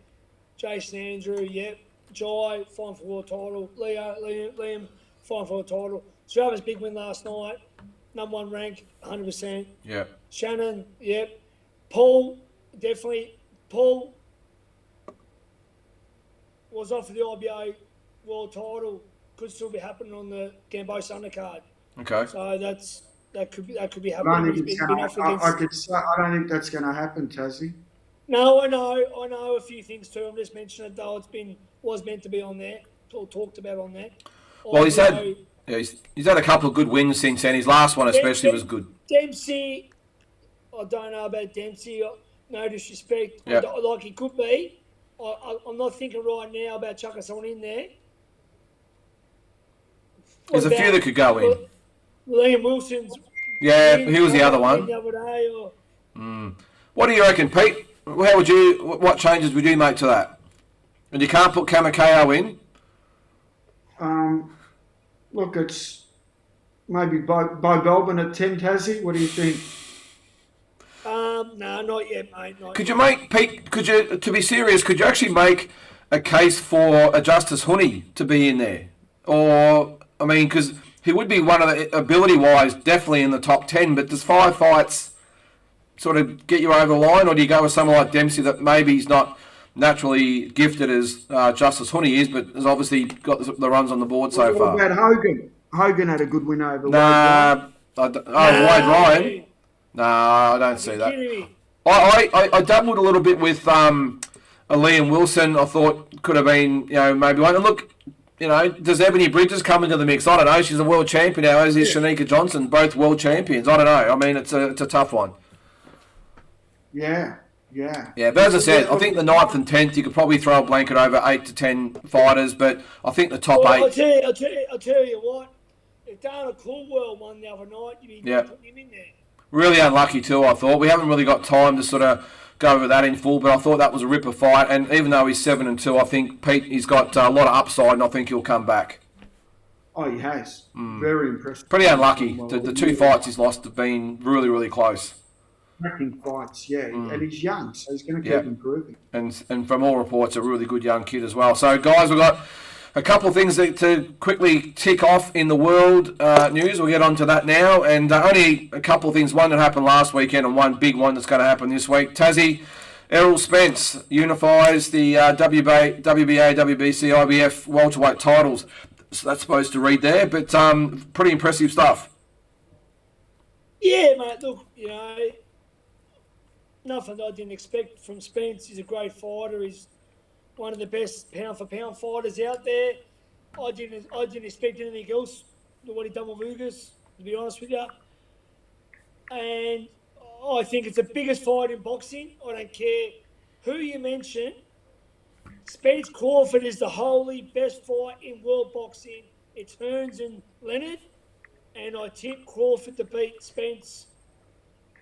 Jason, Andrew, yep. Jai, fine for world title. Liam, fine for world title. Travis, big win last night. Number 1 rank, 100%.
Yeah.
Shannon, yep. Paul, definitely. Paul was off for the IBO world title. Could still be happening on the Gambosa undercard.
Okay.
So that could be
I
happening.
don't think I don't think that's going to happen, Tazzy.
No, I know a few things too. I'm just mentioning it though. Was meant to be on there, or talked about on there.
Well, he's had a couple of good wins since then. His last one especially was good.
Dempsey, I don't know about Dempsey. No disrespect.
Yep.
Like he could be. I'm not thinking right now about chucking someone in there.
There's a few that could go in.
Liam Wilson's.
Yeah, he was the other one.
The other day,
What do you reckon, Pete? What changes would you make to that? And you can't put Kamakao in?
Look, it's maybe Bo Belbin at 10, Tazzy. What do you think?
No, not yet, mate.
Could you make, Pete, to be serious, could you actually make a case for a Justis Huni to be in there? Or, I mean, because he would be one of the, ability-wise, definitely in the top 10, but does 5 fights sort of get you over the line, or do you go with someone like Dempsey that maybe he's not naturally gifted as Justis Huni is, but has obviously got the runs on the board so far?
What about Hogan? Hogan had a good win over
Wade Ryan? Nah, I don't see that. I dabbled a little bit with a Liam Wilson. I thought could have been, maybe one. And look, does Ebony Bridges come into the mix? I don't know. She's a world champion now, as is Shanika Johnson, both world champions. I don't know. I mean, it's a tough one.
Yeah.
But as I said, I think the 9th and 10th, you could probably throw a blanket over 8 to 10 fighters, but I think the top 8...
I'll tell you what, if Dana Coolwell won the other night, you'd be putting him in there.
Really unlucky too, I thought. We haven't really got time to sort of go over that in full, but I thought that was a ripper fight, and even though he's 7-2, I think Pete, he's got a lot of upside, and I think he'll come back.
Oh, he has. Very impressive.
Pretty unlucky. The 2 fights he's lost have been really, really close.
Cracking fights, yeah. And he's young, so he's going to keep improving.
And from all reports, a really good young kid as well. So, guys, we've got a couple of things to quickly tick off in the world news. We'll get on to that now. And only a couple of things. One that happened last weekend and one big one that's going to happen this week. Tassie, Errol Spence unifies the WBA, WBC, IBF welterweight titles. So that's supposed to read there, but pretty impressive stuff.
Yeah, mate, look, nothing I didn't expect from Spence. He's a great fighter. He's one of the best pound-for-pound fighters out there. I didn't expect anything else than what he done with Ugas, to be honest with you. And I think it's the biggest fight in boxing. I don't care who you mention. Spence Crawford is the holy best fight in world boxing. It's Hearns and Leonard, and I tip Crawford to beat Spence.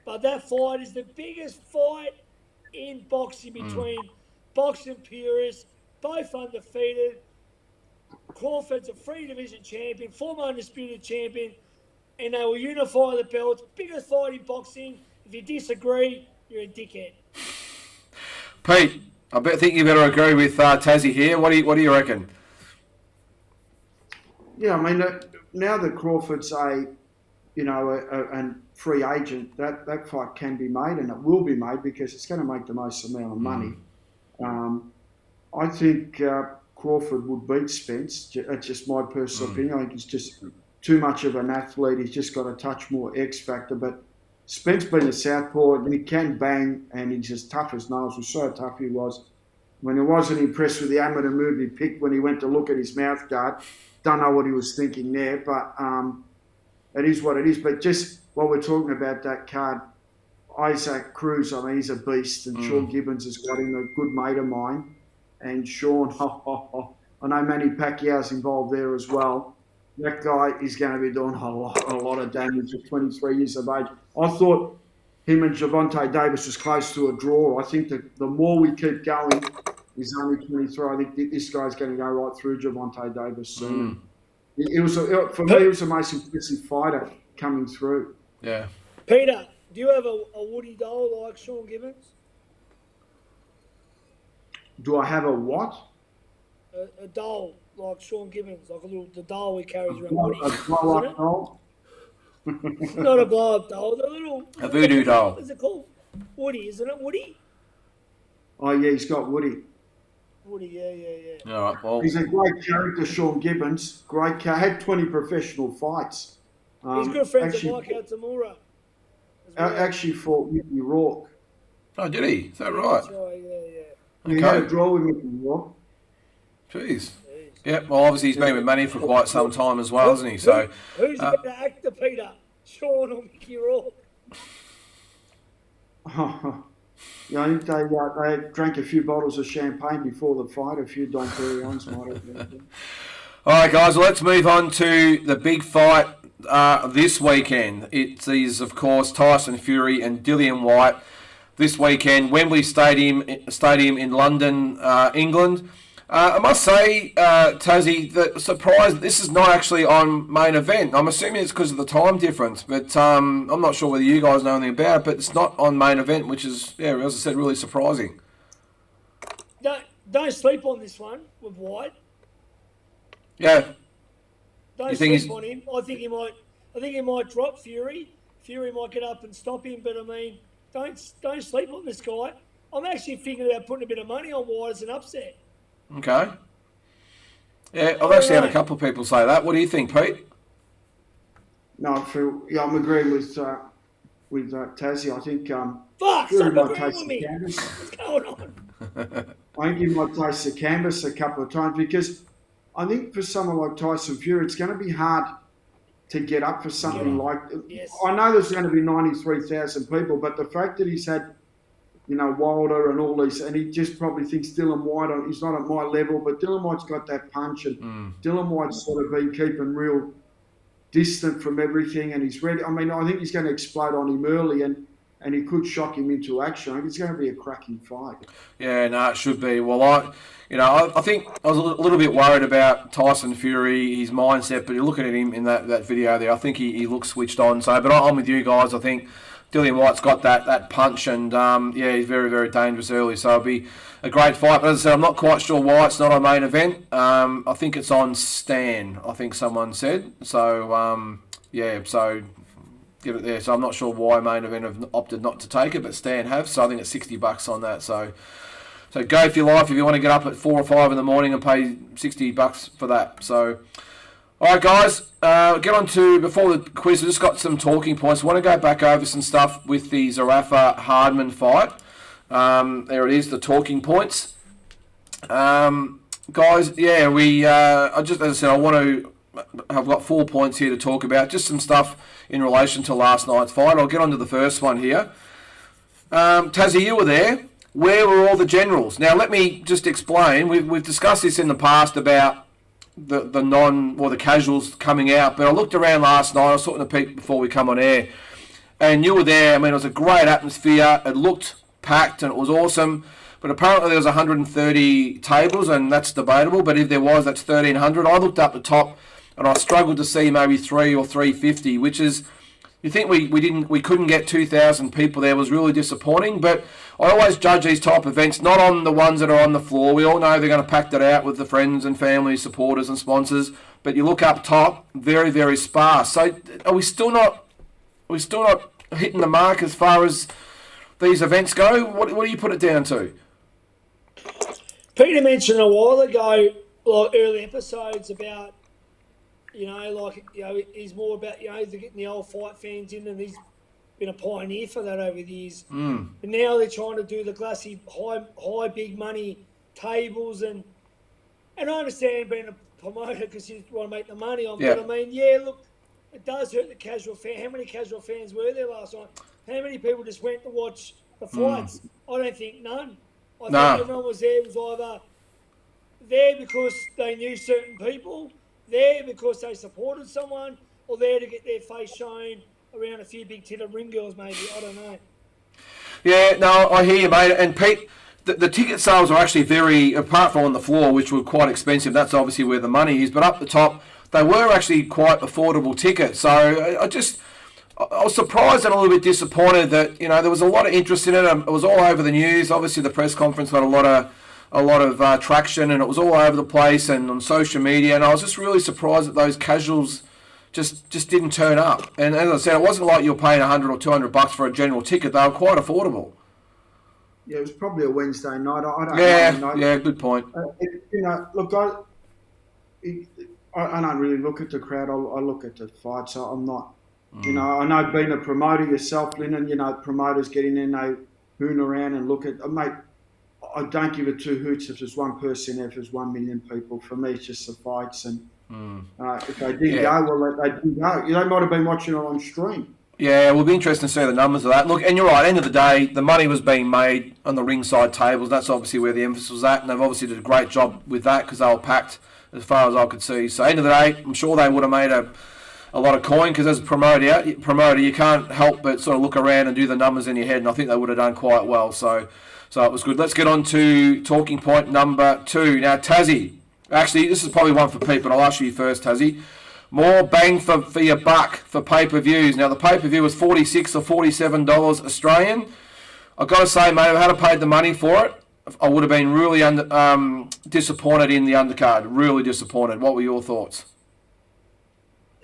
But that fight is the biggest fight in boxing between boxing purists, both undefeated. Crawford's a 3-division champion, former undisputed champion, and they will unify the belts. Biggest fight in boxing. If you disagree, you're a dickhead.
Pete, I think you better agree with Taszyu here. What do you reckon?
Yeah, I mean, now that Crawford's a free agent, that fight can be made, and it will be made because it's going to make the most amount of money. I think Crawford would beat Spence. That's just my personal opinion. I think he's just too much of an athlete. He's just got a touch more X factor. But Spence being a southpaw, and he can bang, and he's as tough as nails. Was so tough he was. When he wasn't impressed with the amateur move he picked when he went to look at his mouth guard, don't know what he was thinking there, but it is what it is. But just while we're talking about that card, Isaac Cruz, I mean, he's a beast, and Sean Gibbons has got him, a good mate of mine. And Sean, I know Manny Pacquiao's involved there as well. That guy is going to be doing a lot of damage at 23 years of age. I thought him and Gervonta Davis was close to a draw. I think that the more we keep going, he's only 23. I think this guy's going to go right through Gervonta Davis soon. For me, it was the most impressive fighter coming through.
Yeah.
Peter, do you have a Woody Dole like Sean Gibbons?
Do I have a what?
A dole like Sean Gibbons, like the dole he carries around.
A blow-up doll?
Not a blow-up doll,
a voodoo doll.
What's it called? Woody, isn't it? Woody?
Oh, yeah, he's got Woody.
Woody, yeah.
All right, well.
He's a great character, Sean Gibbons. Great character. Had 20 professional fights.
He's good friends with Mike Altamura.
Well. Actually fought Mickey Rourke.
Oh, did he? Is that right?
That's right, yeah.
He had a draw with Mickey Rourke.
Jeez. Yeah, well, obviously he's been with Manny for quite some time as well, hasn't he? So,
who's the better actor, Peter? Sean or Mickey Rourke?
Yeah, I think they drank a few bottles of champagne before the fight, a few Dom Perignons might have been.
All right, guys, well, let's move on to the big fight this weekend. It is, of course, Tyson Fury and Dillian Whyte this weekend, Wembley Stadium in London, England. I must say, Taszyu, that surprised this is not actually on main event. I'm assuming it's because of the time difference, but I'm not sure whether you guys know anything about it, but it's not on main event, which is, yeah, as I said, really surprising.
Don't sleep on this one with Whyte.
Yeah.
Don't sleep on him. I think he might drop Fury. Fury might get up and stop him, but I mean, don't sleep on this guy. I'm actually thinking about putting a bit of money on Whyte as an upset.
Okay. Yeah, I've actually had a couple of people say that. What do you think, Pete?
No, I'm agreeing with Taszyu. I think
Fury might taste the canvas. What's going on?
I think he might taste the canvas a couple of times because I think for someone like Tyson Fury, it's going to be hard to get up for something like.
Yes.
I know there's going to be 93,000 people, but the fact that he's had, Wilder and all these, and he just probably thinks Dillian Whyte, he's not at my level, but Dillian Whyte's got that punch, and Dillian Whyte's sort of been keeping real distant from everything, and he's ready. I mean, I think he's going to explode on him early, and he could shock him into action. I think it's going to be a cracking fight. Yeah,
no, it should be. Well, I think I was a little bit worried about Tyson Fury, his mindset, but you're looking at him in that video there, I think he looks switched on. So, but I'm with you guys. I think Dillian Whyte's got that punch, and he's very, very dangerous early. So it'll be a great fight. But as I said, I'm not quite sure why it's not on main event. I think it's on Stan, I think someone said. So, so give it there. So I'm not sure why main event have opted not to take it, but Stan have. So I think it's $60 on that. So go for your life if you want to get up at 4 or 5 in the morning and pay $60 for that. So, all right, guys, get on to, before the quiz, we've just got some talking points. I want to go back over some stuff with the Zerafa Hardman fight. There it is, the talking points. Guys, as I said, I've got 4 points here to talk about, just some stuff in relation to last night's fight. I'll get on to the first one here. Taszyu, you were there. where were all the generals? Now, let me just explain. We've discussed this in the past about the casuals coming out, but I looked around last night. I was talking to Pete before we come on air, and you were there. I mean, it was a great atmosphere. It looked packed, and it was awesome. But apparently there was 130 tables, and that's debatable. But if there was, that's 1,300. I looked up the top, and I struggled to see maybe 3 or 350, which is, you think we couldn't get 2,000 people there, was really disappointing. But I always judge these type of events not on the ones that are on the floor. We all know they're going to pack that out with the friends and family, supporters and sponsors. But you look up top, very, very sparse. So are we still not hitting the mark as far as these events go? What do you put it down to?
Peter mentioned a while ago, like early episodes, about, he's more about, getting the old fight fans in, and he's been a pioneer for that over the years. But now they're trying to do the glassy, high big money tables, and I understand being a promoter because you want to make the money on.
Yeah.
But I mean, yeah, look, it does hurt the casual fan. How many casual fans were there last night? How many people just went to watch the fights? I don't think none. I think everyone was either there because they knew certain people, there because they supported someone, or there to get their face shown around a few big titted ring girls, maybe. I don't know. Yeah,
no, I hear you, mate. And Pete, the ticket sales are actually very, apart from on the floor, which were quite expensive, that's obviously where the money is, but up the top, they were actually quite affordable tickets. So I was surprised and a little bit disappointed that, there was a lot of interest in it. It was all over the news. Obviously, the press conference got a lot of traction, and it was all over the place and on social media. And I was just really surprised that those casuals just didn't turn up. And as I said, it wasn't like you were paying $100 or $200 for a general ticket. They were quite affordable.
Yeah, it was probably a Wednesday night. I don't know.
Yeah, good point.
Look, I don't really look at the crowd. I look at the fight. So I'm not. I know being a promoter yourself, Lyndon, promoters get in there and they hoon around and look at, mate, I don't give it two hoots if there's one person there, if there's 1 million people. For me, it's just the fights. And if they did go, well, they did go. They might have been watching it on stream.
Yeah, it will be interesting to see the numbers of that. Look, and you're right, end of the day, the money was being made on the ringside tables. That's obviously where the emphasis was at, and they've obviously did a great job with that because they were packed as far as I could see. So end of the day, I'm sure they would have made a lot of coin, because as a promoter, you can't help but sort of look around and do the numbers in your head, and I think they would have done quite well. So it was good. Let's get on to talking point number 2. Now, Tassie, actually, this is probably one for Pete, but I'll ask you first, Tassie. More bang for your buck for pay-per-views. Now, the pay-per-view was $46 or $47 Australian. I've got to say, mate, if I had paid the money for it, I would have been really disappointed in the undercard. Really disappointed. What were your thoughts?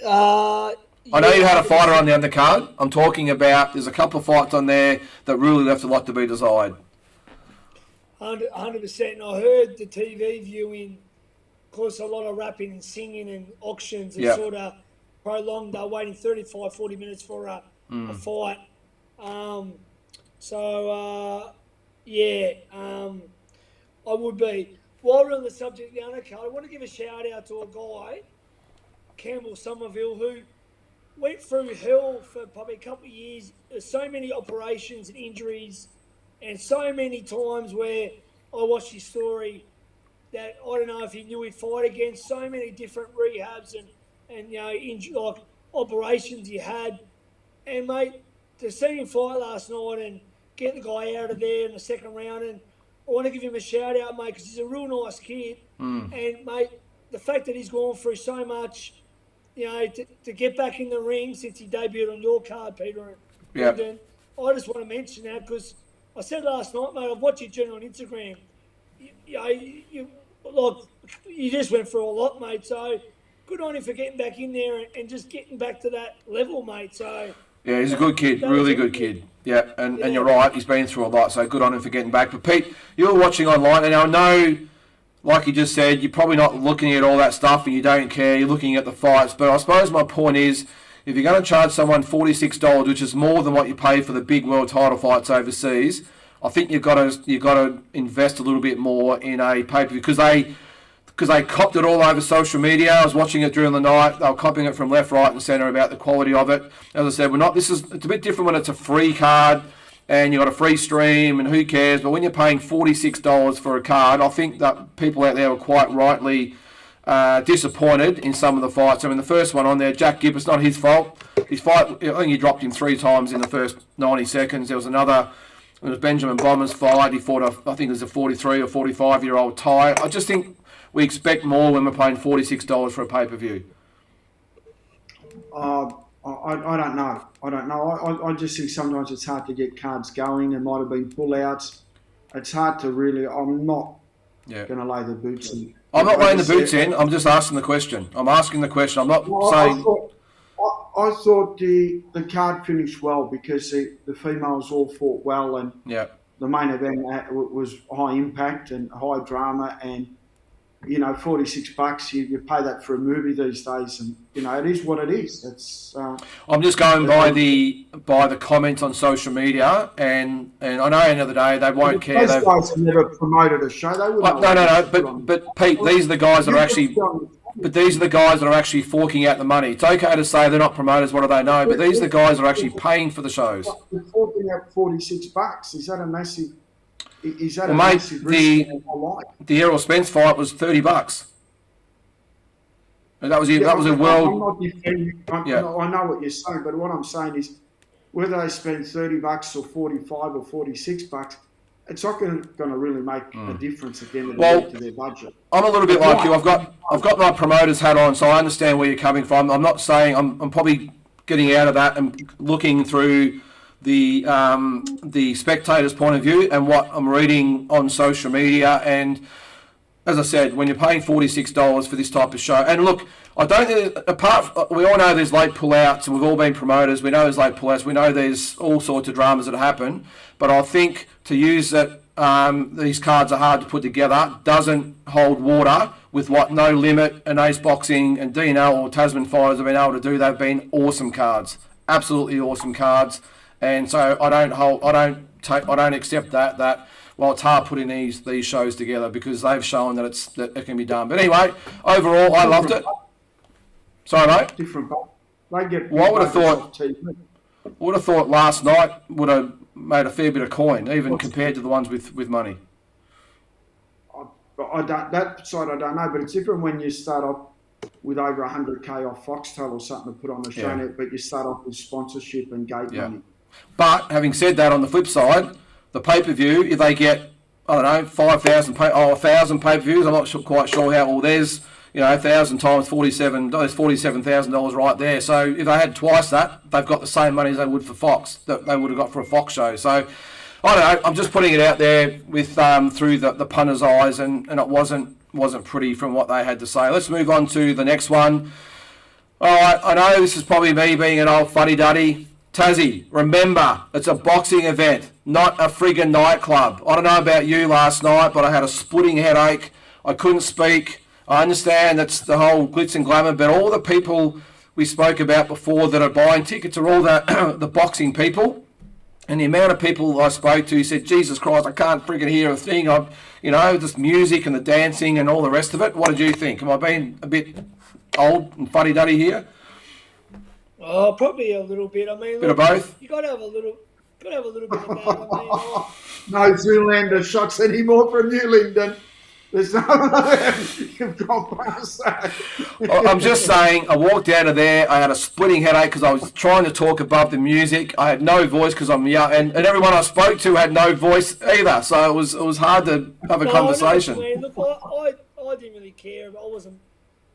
I know you had a fighter on the undercard. I'm talking about, there's a couple of fights on there that really left a lot to be desired.
100%. And I heard the TV viewing, of course, a lot of rapping and singing and auctions and sort of prolonged. They're waiting 35, 40 minutes for a fight. I would be. While we're on the subject of the undercard, I want to give a shout out to a guy, Campbell Somerville, who went through hell for probably a couple of years. There's so many operations and injuries, and so many times where I watched his story that I don't know if he knew he'd fight again. So many different rehabs and operations he had. And mate, to see him fight last night and get the guy out of there in the second round, and I want to give him a shout out, mate, because he's a real nice kid. And mate, the fact that he's gone through so much, to get back in the ring since he debuted on your card, Peter. And I just want to mention that because I said last night, mate, I've watched your journal on Instagram. You just went through a lot, mate. So good on him for getting back in there and just getting back to that level, mate. So
yeah, he's a good kid, really good kid. Yeah, and you're right, he's been through a lot. So good on him for getting back. But Pete, you were watching online, and I know, like you just said, you're probably not looking at all that stuff and you don't care. You're looking at the fights. But I suppose my point is, if you're going to charge someone $46, which is more than what you pay for the big world title fights overseas, I think you've got to invest a little bit more in a pay-per-view because they copped it all over social media. I was watching it during the night. They were copying it from left, right, and centre about the quality of it. As I said, it's a bit different when it's a free card and you got a free stream, and who cares? But when you're paying $46 for a card, I think that people out there were quite rightly disappointed in some of the fights. I mean, the first one on there, Jack Gibb, it's not his fault. His fight, I think he dropped him 3 times in the first 90 seconds. There was another, it was Benjamin Bomber's fight. He fought, I think it was a 43 or 45-year-old Thai. I just think we expect more when we're paying $46 for a pay-per-view.
I don't know. I just think sometimes it's hard to get cards going. There might have been pullouts. It's hard to really. I'm not going to lay the boots in.
I'm not laying the boots in. I'm just asking the question. I'm asking the question. I'm not saying.
I thought the card finished well because the females all fought well, and the main event was high impact and high drama, and $46 you pay that for a movie these days, and it is what it is. It's
I'm just going by the comments on social media, and I know at the end of the day they won't care.
Those guys have never promoted a show. They wouldn't.
No. But Pete, these are the guys that are actually. But these are the guys that are actually forking out the money. It's okay to say they're not promoters. What do they know? But these are the guys that are actually paying for the shows.
They're forking out $46. Is that a massive? Is that
massive risk? The Errol Spence fight was $30. And that was a world.
I'm not defending. I know what you're saying, but what I'm saying is, whether they spend $30 or $45 or $46, it's not going to really make a difference at the end of the day to their budget.
I'm a little bit like you. I've got my promoter's hat on, so I understand where you're coming from. I'm not saying I'm probably getting out of that and looking through the spectator's point of view and what I'm reading on social media. And as I said, when you're paying $46 for this type of show, and look, we all know there's late pullouts, and we've all been promoters. We know there's late pullouts. We know there's all sorts of dramas that happen. But I think to use that these cards are hard to put together doesn't hold water with what No Limit and Ace Boxing and DNL or Tasman Fighters have been able to do. They've been awesome cards, absolutely awesome cards. And so I don't accept that. Well, it's hard putting these shows together because they've shown that it can be done. But anyway, overall, I loved it. Sorry, mate.
Different.
I would have thought last night would have made a fair bit of coin, even compared to the ones with money.
That side I don't know, but it's different when you start off with over 100K off Foxtel or something to put on the show, but you start off with sponsorship and gate money.
But having said that, on the flip side, the pay-per-view, if they get, 1,000 pay-per-views, I'm not quite sure how, well, there's, 1,000 times 47, there's $47,000 right there. So if they had twice that, they've got the same money as they would for Fox, that they would have got for a Fox show. So, I don't know, I'm just putting it out there with through the punter's eyes, and it wasn't pretty from what they had to say. Let's move on to the next one. All right, I know this is probably me being an old fuddy-duddy. Tassie, remember, it's a boxing event, not a friggin' nightclub. I don't know about you last night, but I had a splitting headache. I couldn't speak. I understand that's the whole glitz and glamour, but all the people we spoke about before that are buying tickets are all the boxing people. And the amount of people I spoke to said, Jesus Christ, I can't friggin' hear a thing. Just music and the dancing and all the rest of it. What did you think? Am I being a bit old and fuddy-duddy here?
Oh, probably a little bit. I mean,
bit of both.
You got to have a little bit of that. I mean,
no Zoolander shots anymore from you, Lyndon. There's no. You've gone past that.
I'm just saying. I walked out of there. I had a splitting headache because I was trying to talk above the music. I had no voice because I'm young, and everyone I spoke to had no voice either. So it was hard to have a conversation.
Look, I didn't really care. I wasn't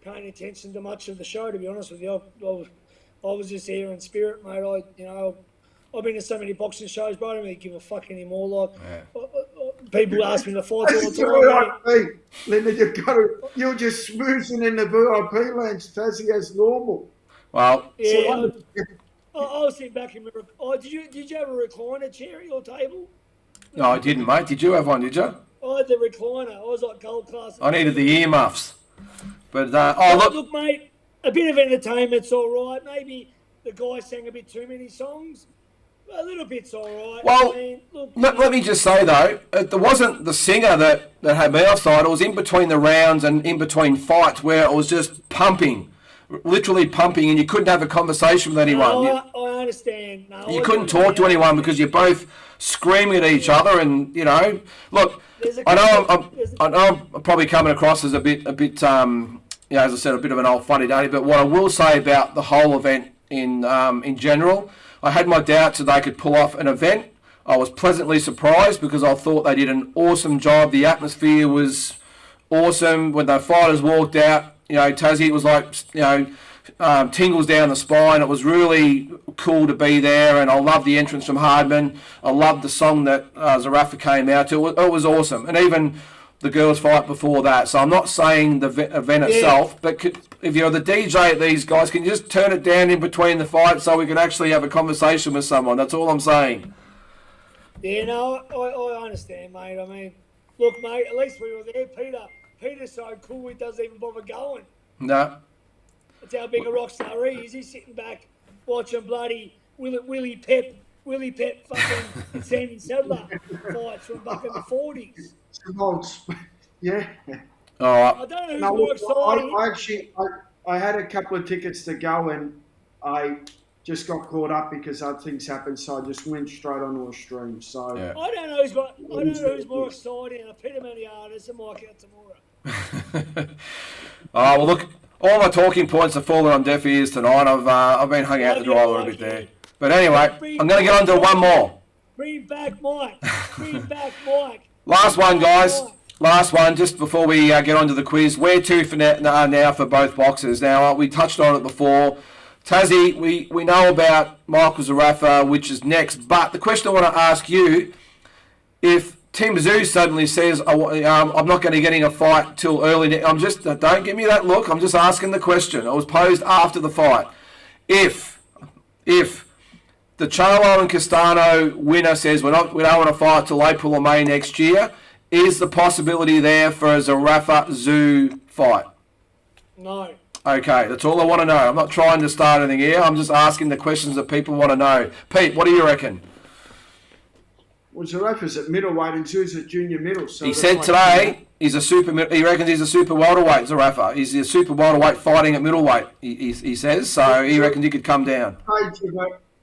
paying attention to much of the show, to be honest with you. I was just here in spirit, mate. I've been to so many boxing shows, but I don't really give a fuck anymore. People ask me to fight all the
time. Lyndon, you're just smoozing in the VIP lounge, Tassie, as normal.
Well,
yeah. I was sitting back in my. Did you have a recliner chair at your table?
No, I didn't, mate. Did you have one? Did you?
I had the recliner. I was like gold class.
I needed the earmuffs. But
look, mate. A bit of entertainment's all right. Maybe the guy sang a bit too many songs. A little bit's all right.
Well,
I mean, look,
let me just say, though, it wasn't the singer that had me offside. It was in between the rounds and in between fights where it was just pumping. literally pumping, and you couldn't have a conversation with anyone.
No, I understand. No,
you couldn't talk to anyone because you're both screaming at each other, and look. I know I'm probably coming across as a bit, as I said, a bit of an old funny daddy. But what I will say about the whole event in general, I had my doubts that they could pull off an event. I was pleasantly surprised because I thought they did an awesome job. The atmosphere was awesome when the fighters walked out. Tszyu, it was like tingles down the spine. It was really cool to be there, and I loved the entrance from Hardman. I loved the song that Zerafa came out to. It was awesome, and even the girls' fight before that. So I'm not saying the event itself, but if you're the DJ at these guys, can you just turn it down in between the fights so we can actually have a conversation with someone? That's all I'm saying.
Yeah, no, I understand, mate. I mean, look, mate, at least we were there. Peter's so cool he doesn't even bother going.
No.
That's how big a rock star he is. He's sitting back watching bloody Willie Pep fucking and Sandy Sadler fights from back in the 40s.
Yeah.
All right.
I don't know who's more exciting.
I had a couple of tickets to go, and I just got caught up because other things happened, so I just went straight onto a stream. So
yeah.
I don't know who's more exciting, a Peter Maniatis and Mike out tomorrow.
Well, look, all my talking points are falling on deaf ears tonight. I've been hung out the dry a little bit there. But anyway, I'm going to get on to one more.
Bring back Mike.
Last one, guys. Last one, just before we get on to the quiz. Where to for now for both boxers? Now, we touched on it before. Taszyu, we know about Michael Zerafa, which is next. But the question I want to ask you, if Tim Tszyu suddenly says, I'm not going to get in a fight till early, don't give me that look. I'm just asking the question. It was posed after the fight. If the Charlo and Castano winner says we don't want to fight till April or May next year, is the possibility there for a Zerafa-Tszyu fight?
No.
Okay, that's all I want to know. I'm not trying to start anything here. I'm just asking the questions that people want to know. Pete, what do you reckon?
Well, Zerafa's at middleweight and Tszyu's at junior middle. So
he said today he reckons he's a super welterweight, Zerafa. He's a super welterweight fighting at middleweight, he says. So he reckons he could come down.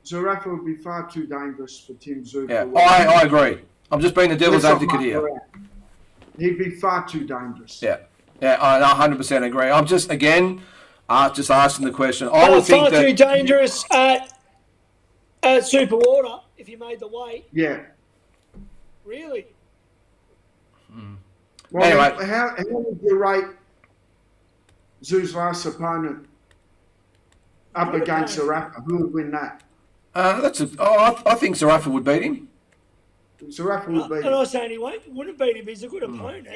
Zerafa would be far too dangerous for Tim Tszyu.
Yeah, I agree. I'm just being the devil's advocate here.
He'd be far too dangerous.
Yeah, I 100% agree. I'm just, again, just asking the question. I would think
far too dangerous at super water if you made the weight.
Yeah.
Really?
Well,
anyway,
how would you rate Tszyu's last opponent up against Zerafa? Who would win that?
I think Zerafa would beat him.
Zerafa would beat him.
I'm not saying he wouldn't beat him. He's a good opponent.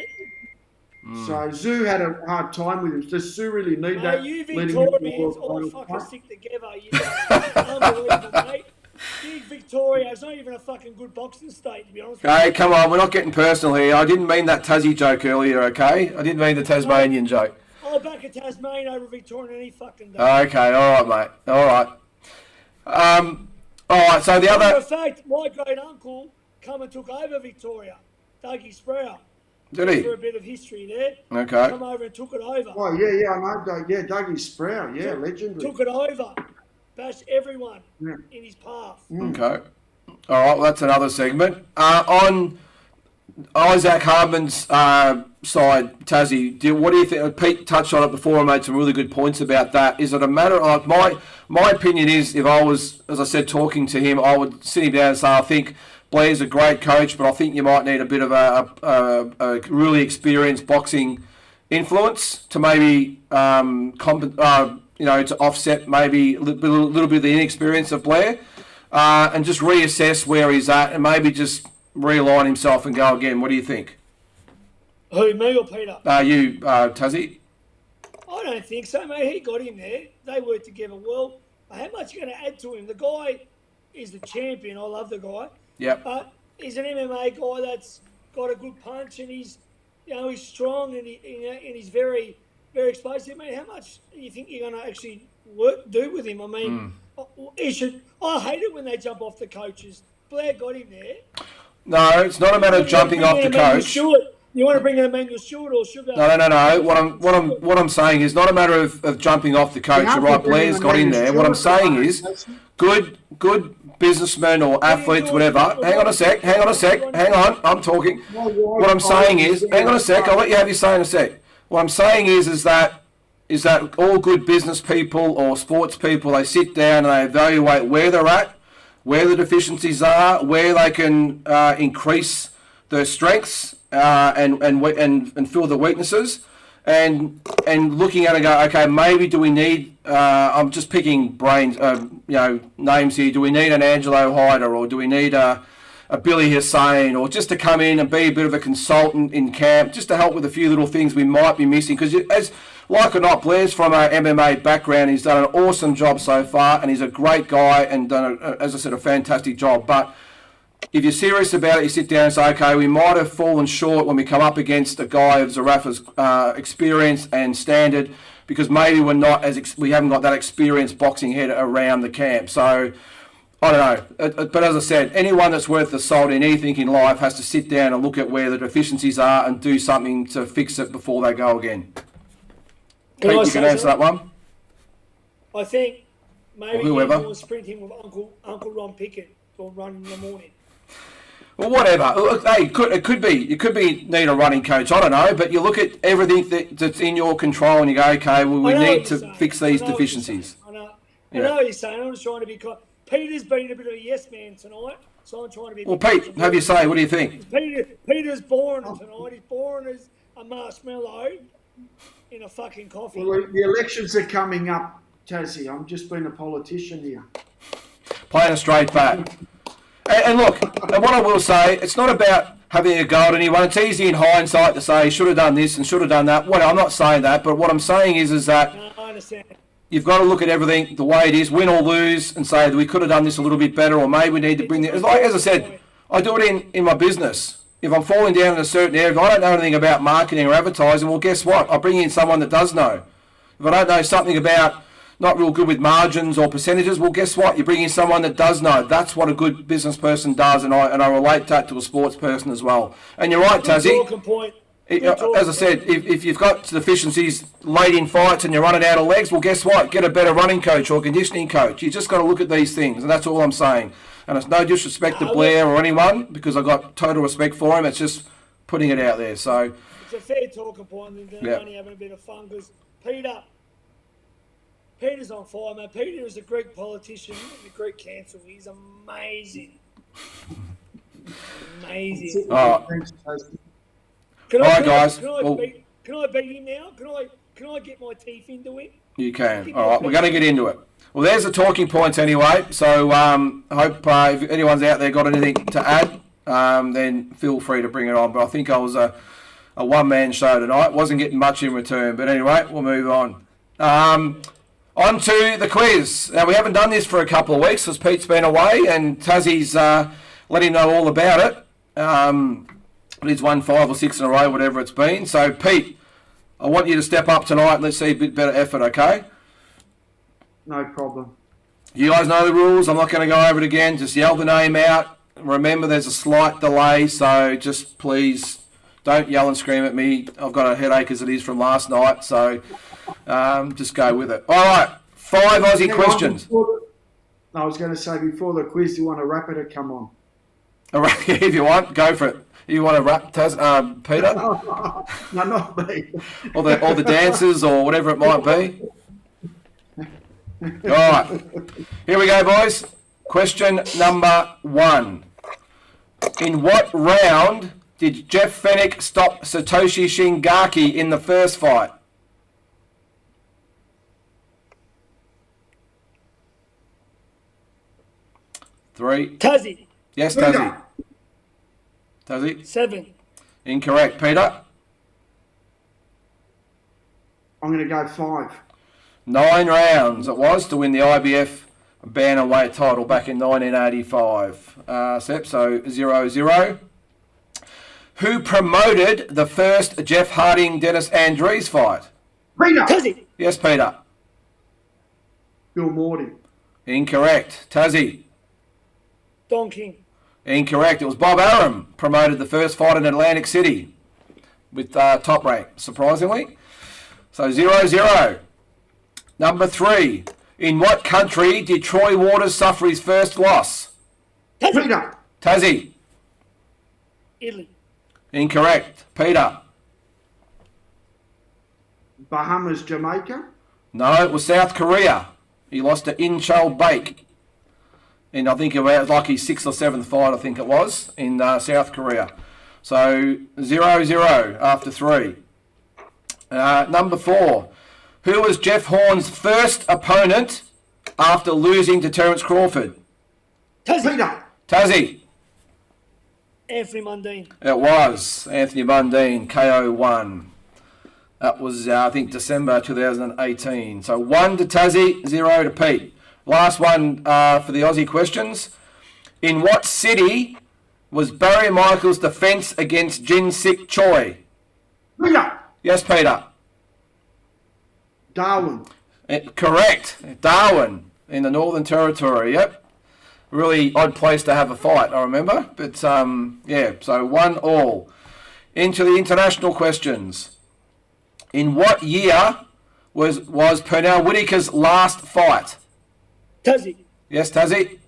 So Tszyu had a hard time with him. Does Tszyu really need that?
You Victorians all fucking stick together. Unbelievable, mate. Big Victoria, it's not even a fucking good boxing state, to be honest with you.
Okay, come on, we're not getting personal here. I didn't mean that Tassie joke earlier, okay? I didn't mean the Tasmanian joke.
I'll back a Tasmanian over Victoria any fucking day.
Okay, all right, mate. All right. All right, so the other...
In fact, my great uncle come and took over Victoria, Dougie Sprower.
Did he?
For a bit of history there.
Okay.
Come over and took it over.
Oh, yeah, I know. Yeah, Dougie Sprower, legendary.
Took it over. Bashed everyone in his path.
Okay. All right, well, that's another segment. On Isaac Hardman's side, Taszyu, what do you think? Pete touched on it before and made some really good points about that. Is it a matter of, my opinion is, if I was, as I said, talking to him, I would sit him down and say, I think Blair's a great coach, but I think you might need a bit of a really experienced boxing influence to maybe to offset maybe a little bit of the inexperience of Blair, and just reassess where he's at and maybe just realign himself and go again. What do you think?
Who, me or Peter?
You, Taszyu?
I don't think so, mate. He got him there. They worked together well. How much are you going to add to him? The guy is the champion. I love the guy.
Yep.
He's an MMA guy that's got a good punch, and he's strong, and he's very, very explosive. Mate, how much do you think you're going to actually do with him? I mean, he should. I hate it when they jump off the coaches. Blair got him there.
No, it's not a matter of jumping off the coach.
You want to bring in Emmanuel Stewart or Sugar?
No. What I'm saying is not a matter of jumping off the coach. You're right, Blair's got in there. What I'm saying is good businessmen or athletes, whatever. Hang on a sec. Hang on. I'm talking. What I'm saying is, hang on a sec. I'll let you have your say in a sec. What I'm saying is that all good business people or sports people, they sit down and they evaluate where they're at, where the deficiencies are, where they can increase their strengths and fill the weaknesses, and looking at it and go, okay, maybe do we need? I'm just picking brains, names here. Do we need an Angelo Hyder, or do we need a Billy Hussein, or just to come in and be a bit of a consultant in camp, just to help with a few little things we might be missing? Because as like or not, Blair's from an MMA background. He's done an awesome job so far, and he's a great guy and done, as I said, a fantastic job. But if you're serious about it, you sit down and say, okay, we might have fallen short when we come up against a guy of Zerafa's experience and standard, because maybe we haven't got that experienced boxing head around the camp. So I don't know. But as I said, anyone that's worth the salt in anything in life has to sit down and look at where the deficiencies are and do something to fix it before they go again. Pete, you can answer that one.
I think maybe
whoever
was sprinting with Uncle Ron Pickett or run in the morning.
Well, whatever. Hey, it could be need a running coach. I don't know, but you look at everything that's in your control and you go, okay, well, we need to fix these deficiencies.
I know what you're saying. I'm just trying to be. Peter's been a bit of a yes man tonight, so I'm trying to be.
Well, Pete, have your say. What do you think?
Peter's boring tonight. He's boring as a marshmallow in a fucking coffee.
Well, the elections are coming up, Tassie. I'm just being a politician here.
Playing a straight bat. And look, and what I will say, it's not about having a go at anyone. It's easy in hindsight to say, should have done this and should have done that. Well, I'm not saying that, but what I'm saying is that
I understand.
You've got to look at everything the way it is, win or lose, and say we could have done this a little bit better, or maybe we need to bring it. Like, as I said, I do it in my business. If I'm falling down in a certain area, if I don't know anything about marketing or advertising, well, guess what? I bring in someone that does know. If I don't know something about not real good with margins or percentages, well, guess what? You bring in someone that does know. That's what a good business person does, and I relate that to a sports person as well. And you're right, Taszzy. As I said, if you've got deficiencies late in fights and you're running out of legs, well, guess what? Get a better running coach or conditioning coach. You just got to look at these things, and that's all I'm saying. And it's no disrespect to Blair or anyone, because I've got total respect for him. It's just putting it out there. So
it's a fair talking point, and they're only having a bit of fun, because Peter's on fire, man. Peter is a Greek politician, the Greek council. He's amazing. Amazing.
All right, guys.
Can I beat him now? Can I get my teeth into him?
You can. All right, we're going to get into it. Well, there's the talking points anyway. So I hope if anyone's out there got anything to add, then feel free to bring it on. But I think I was a one-man show tonight. Wasn't getting much in return. But anyway, we'll move on. On to the quiz. Now, we haven't done this for a couple of weeks because Pete's been away and Tazzy's let him know all about it. He's won 5 or 6 in a row, whatever it's been. So, Pete, I want you to step up tonight and let's see a bit better effort, okay?
No problem.
You guys know the rules. I'm not going to go over it again. Just yell the name out. Remember, there's a slight delay, so just please don't yell and scream at me. I've got a headache as it is from last night, so just go with it. All right, 5 Aussie questions.
I was going to say, before the quiz, do you want to wrap it or come on?
All right, if you want, go for it. You want to wrap, Peter?
No, not me.
Or the dancers or whatever it might be. All right, here we go, boys. Question number 1. In what round did Jeff Fenik stop Satoshi Shingaki in the first fight? 3.
Tazzy.
Yes, Tazzy. Tazzy?
7.
Incorrect. Peter?
I'm going to go 5.
9 rounds it was to win the IBF bantamweight title back in 1985. Sep, so 0-0. Who promoted the first Jeff Harding-Dennis Andrees fight?
Peter!
Tazzy.
Yes, Peter.
Bill Morty.
Incorrect. Tazzy?
Don King.
Incorrect. It was Bob Arum promoted the first fight in Atlantic City. with Top Rank, surprisingly. So 0-0. Number 3. In what country did Troy Waters suffer his first loss?
Peter.
Tassie.
Italy.
Incorrect. Peter.
Bahamas, Jamaica.
No, it was South Korea. He lost to In Chol Bake. And I think it was like his 6th or 7th fight, I think it was, in South Korea. So 0-0 after 3. Number 4. Who was Jeff Horn's first opponent after losing to Terence Crawford?
Peter.
Tassie.
Anthony Mundine.
It was Anthony Mundine, KO1. That was, I think, December 2018. So 1 to Tassie, 0 to Pete. Last one for the Aussie questions. In what city was Barry Michaels' defence against Jin Sik Choi?
Peter.
Yes, Peter.
Darwin.
Correct. Darwin in the Northern Territory. Yep. Really odd place to have a fight, I remember. But, yeah, so 1-1. Into the international questions. In what year was Pernell Whitaker's last fight?
Tassie.
Yes, Tassie.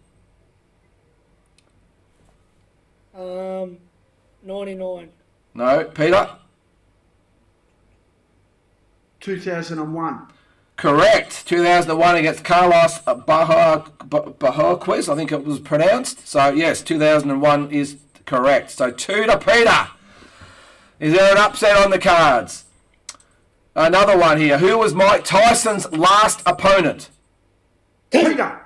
99.
No, Peter.
2001.
Correct. 2001 against Carlos Bajarquez, I think it was pronounced. So, yes, 2001 is correct. So, 2 to Peter. Is there an upset on the cards? Another one here. Who was Mike Tyson's last opponent?
Peter.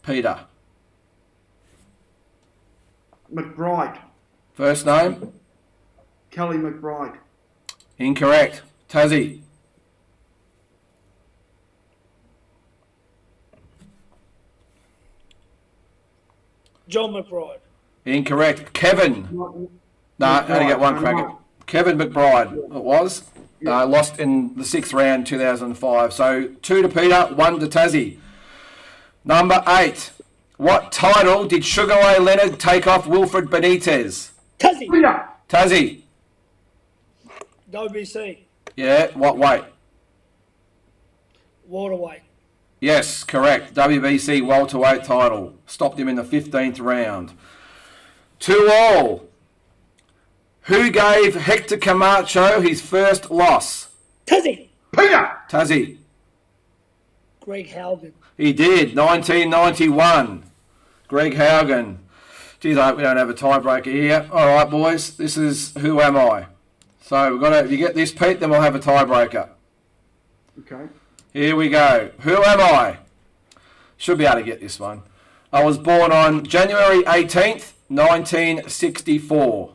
Peter.
McBride.
First name?
Kelly McBride.
Incorrect. Tassie.
John McBride.
Incorrect. Kevin. No, only get one crack at Kevin McBride, it was. Lost in the 6th round, 2005. So 2 to Peter, 1 to Tassie. Number 8. What title did Sugar Ray Leonard take off Wilfred Benitez?
Tassie.
Peter.
Tassie.
WBC.
Yeah, what weight?
Waterway.
Yes, correct. WBC welterweight title. Stopped him in the 15th round. 2-2. Who gave Hector Camacho his first loss?
Tassie.
Peter.
Tassie.
Greg Haugen.
He did, 1991. Greg Haugen. Geez, I hope we don't have a tiebreaker here. All right, boys, this is Who Am I? So we've got to, if you get this, Pete, then we'll have a tiebreaker.
Okay.
Here we go. Who am I? Should be able to get this one. I was born on January 18th, 1964.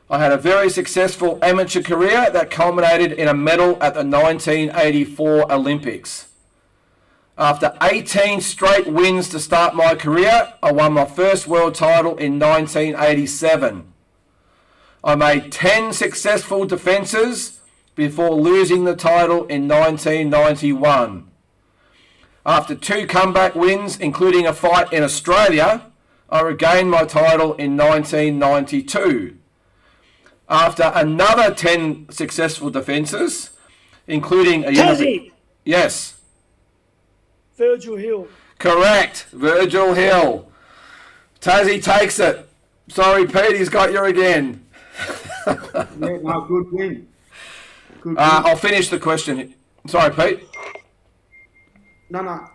I had a very successful amateur career that culminated in a medal at the 1984 Olympics. After 18 straight wins to start my career, I won my first world title in 1987. I made 10 successful defences before losing the title in 1991. After 2 comeback wins, including a fight in Australia, I regained my title in 1992. After another 10 successful defences, including a...
Tassie.
Yes.
Virgil Hill.
Correct. Virgil Hill. Tassie takes it. Sorry, Pete, he's got you again.
Yeah, no, good win. Good win.
I'll finish the question. Sorry, Pete.
No.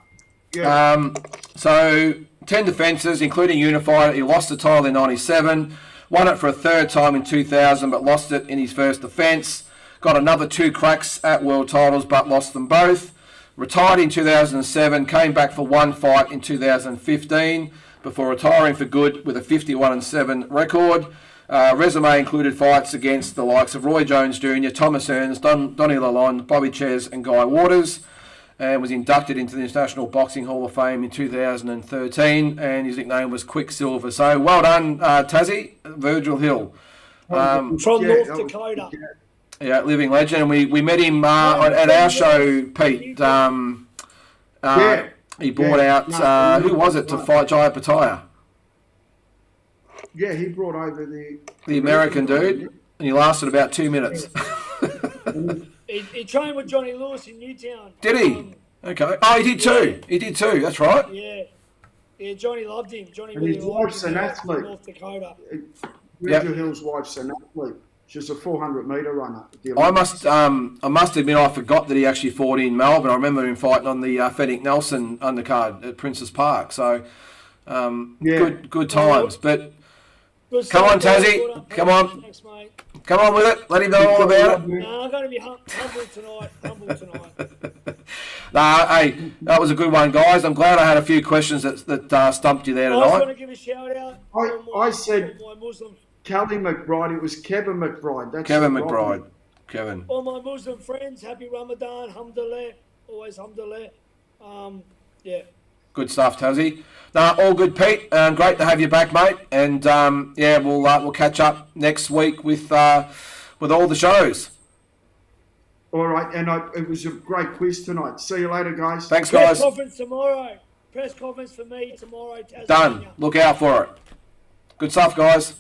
Yeah.
So 10 defences, including unified. He lost the title in 97, won it for a 3rd time in 2000, but lost it in his first defence. Got another 2 cracks at world titles, but lost them both. Retired in 2007, came back for 1 fight in 2015 before retiring for good with a 51-7 record. Resume included fights against the likes of Roy Jones Jr., Thomas Ernst, Donnie Lalonde, Bobby Ches and Guy Waters, and was inducted into the International Boxing Hall of Fame in 2013, and his nickname was Quicksilver. So well done, Tassie. Virgil Hill.
From North Dakota.
Yeah, living legend. And we met him at our show, Pete. He bought out, who was it, to fight Jaya Pataya?
Yeah, he brought over
The American dude, and he lasted about 2 minutes.
He trained with Johnny Lewis in Newtown.
Did he? Okay. Oh, he did too. He did too. That's right.
Yeah. Yeah, Johnny loved him. Johnny
And
really
his
liked
wife's
him.
an
He was from
athlete.
North Dakota.
Reggie Hill's wife's an athlete. She's a 400-metre runner.
I must admit I forgot that he actually fought in Melbourne. I remember him fighting on the Fenik Nelson undercard at Princes Park. So good times. But come on, Tazzy. Come on.
Thanks, mate.
Come on with it. Let him know all about it.
No, I'm going to be humble tonight. Humble tonight.
Nah, hey, that was a good one, guys. I'm glad I had a few questions that stumped you there
I was going
tonight.
to give a shout out.
I said
my Muslim,
Kelly McBride. It was Kevin McBride. That's
Kevin
the
McBride. Kevin.
all my Muslim friends. Happy Ramadan. Alhamdulillah. Always alhamdulillah. Yeah.
Good stuff, Tazzy. Nah, all good, Pete. Great to have you back, mate. And we'll catch up next week with all the shows.
All right, and it was a great quiz tonight. See you later, guys.
Thanks,
Press
guys.
conference tomorrow. Press conference for me tomorrow. Tasmania.
Done. Look out for it. Good stuff, guys.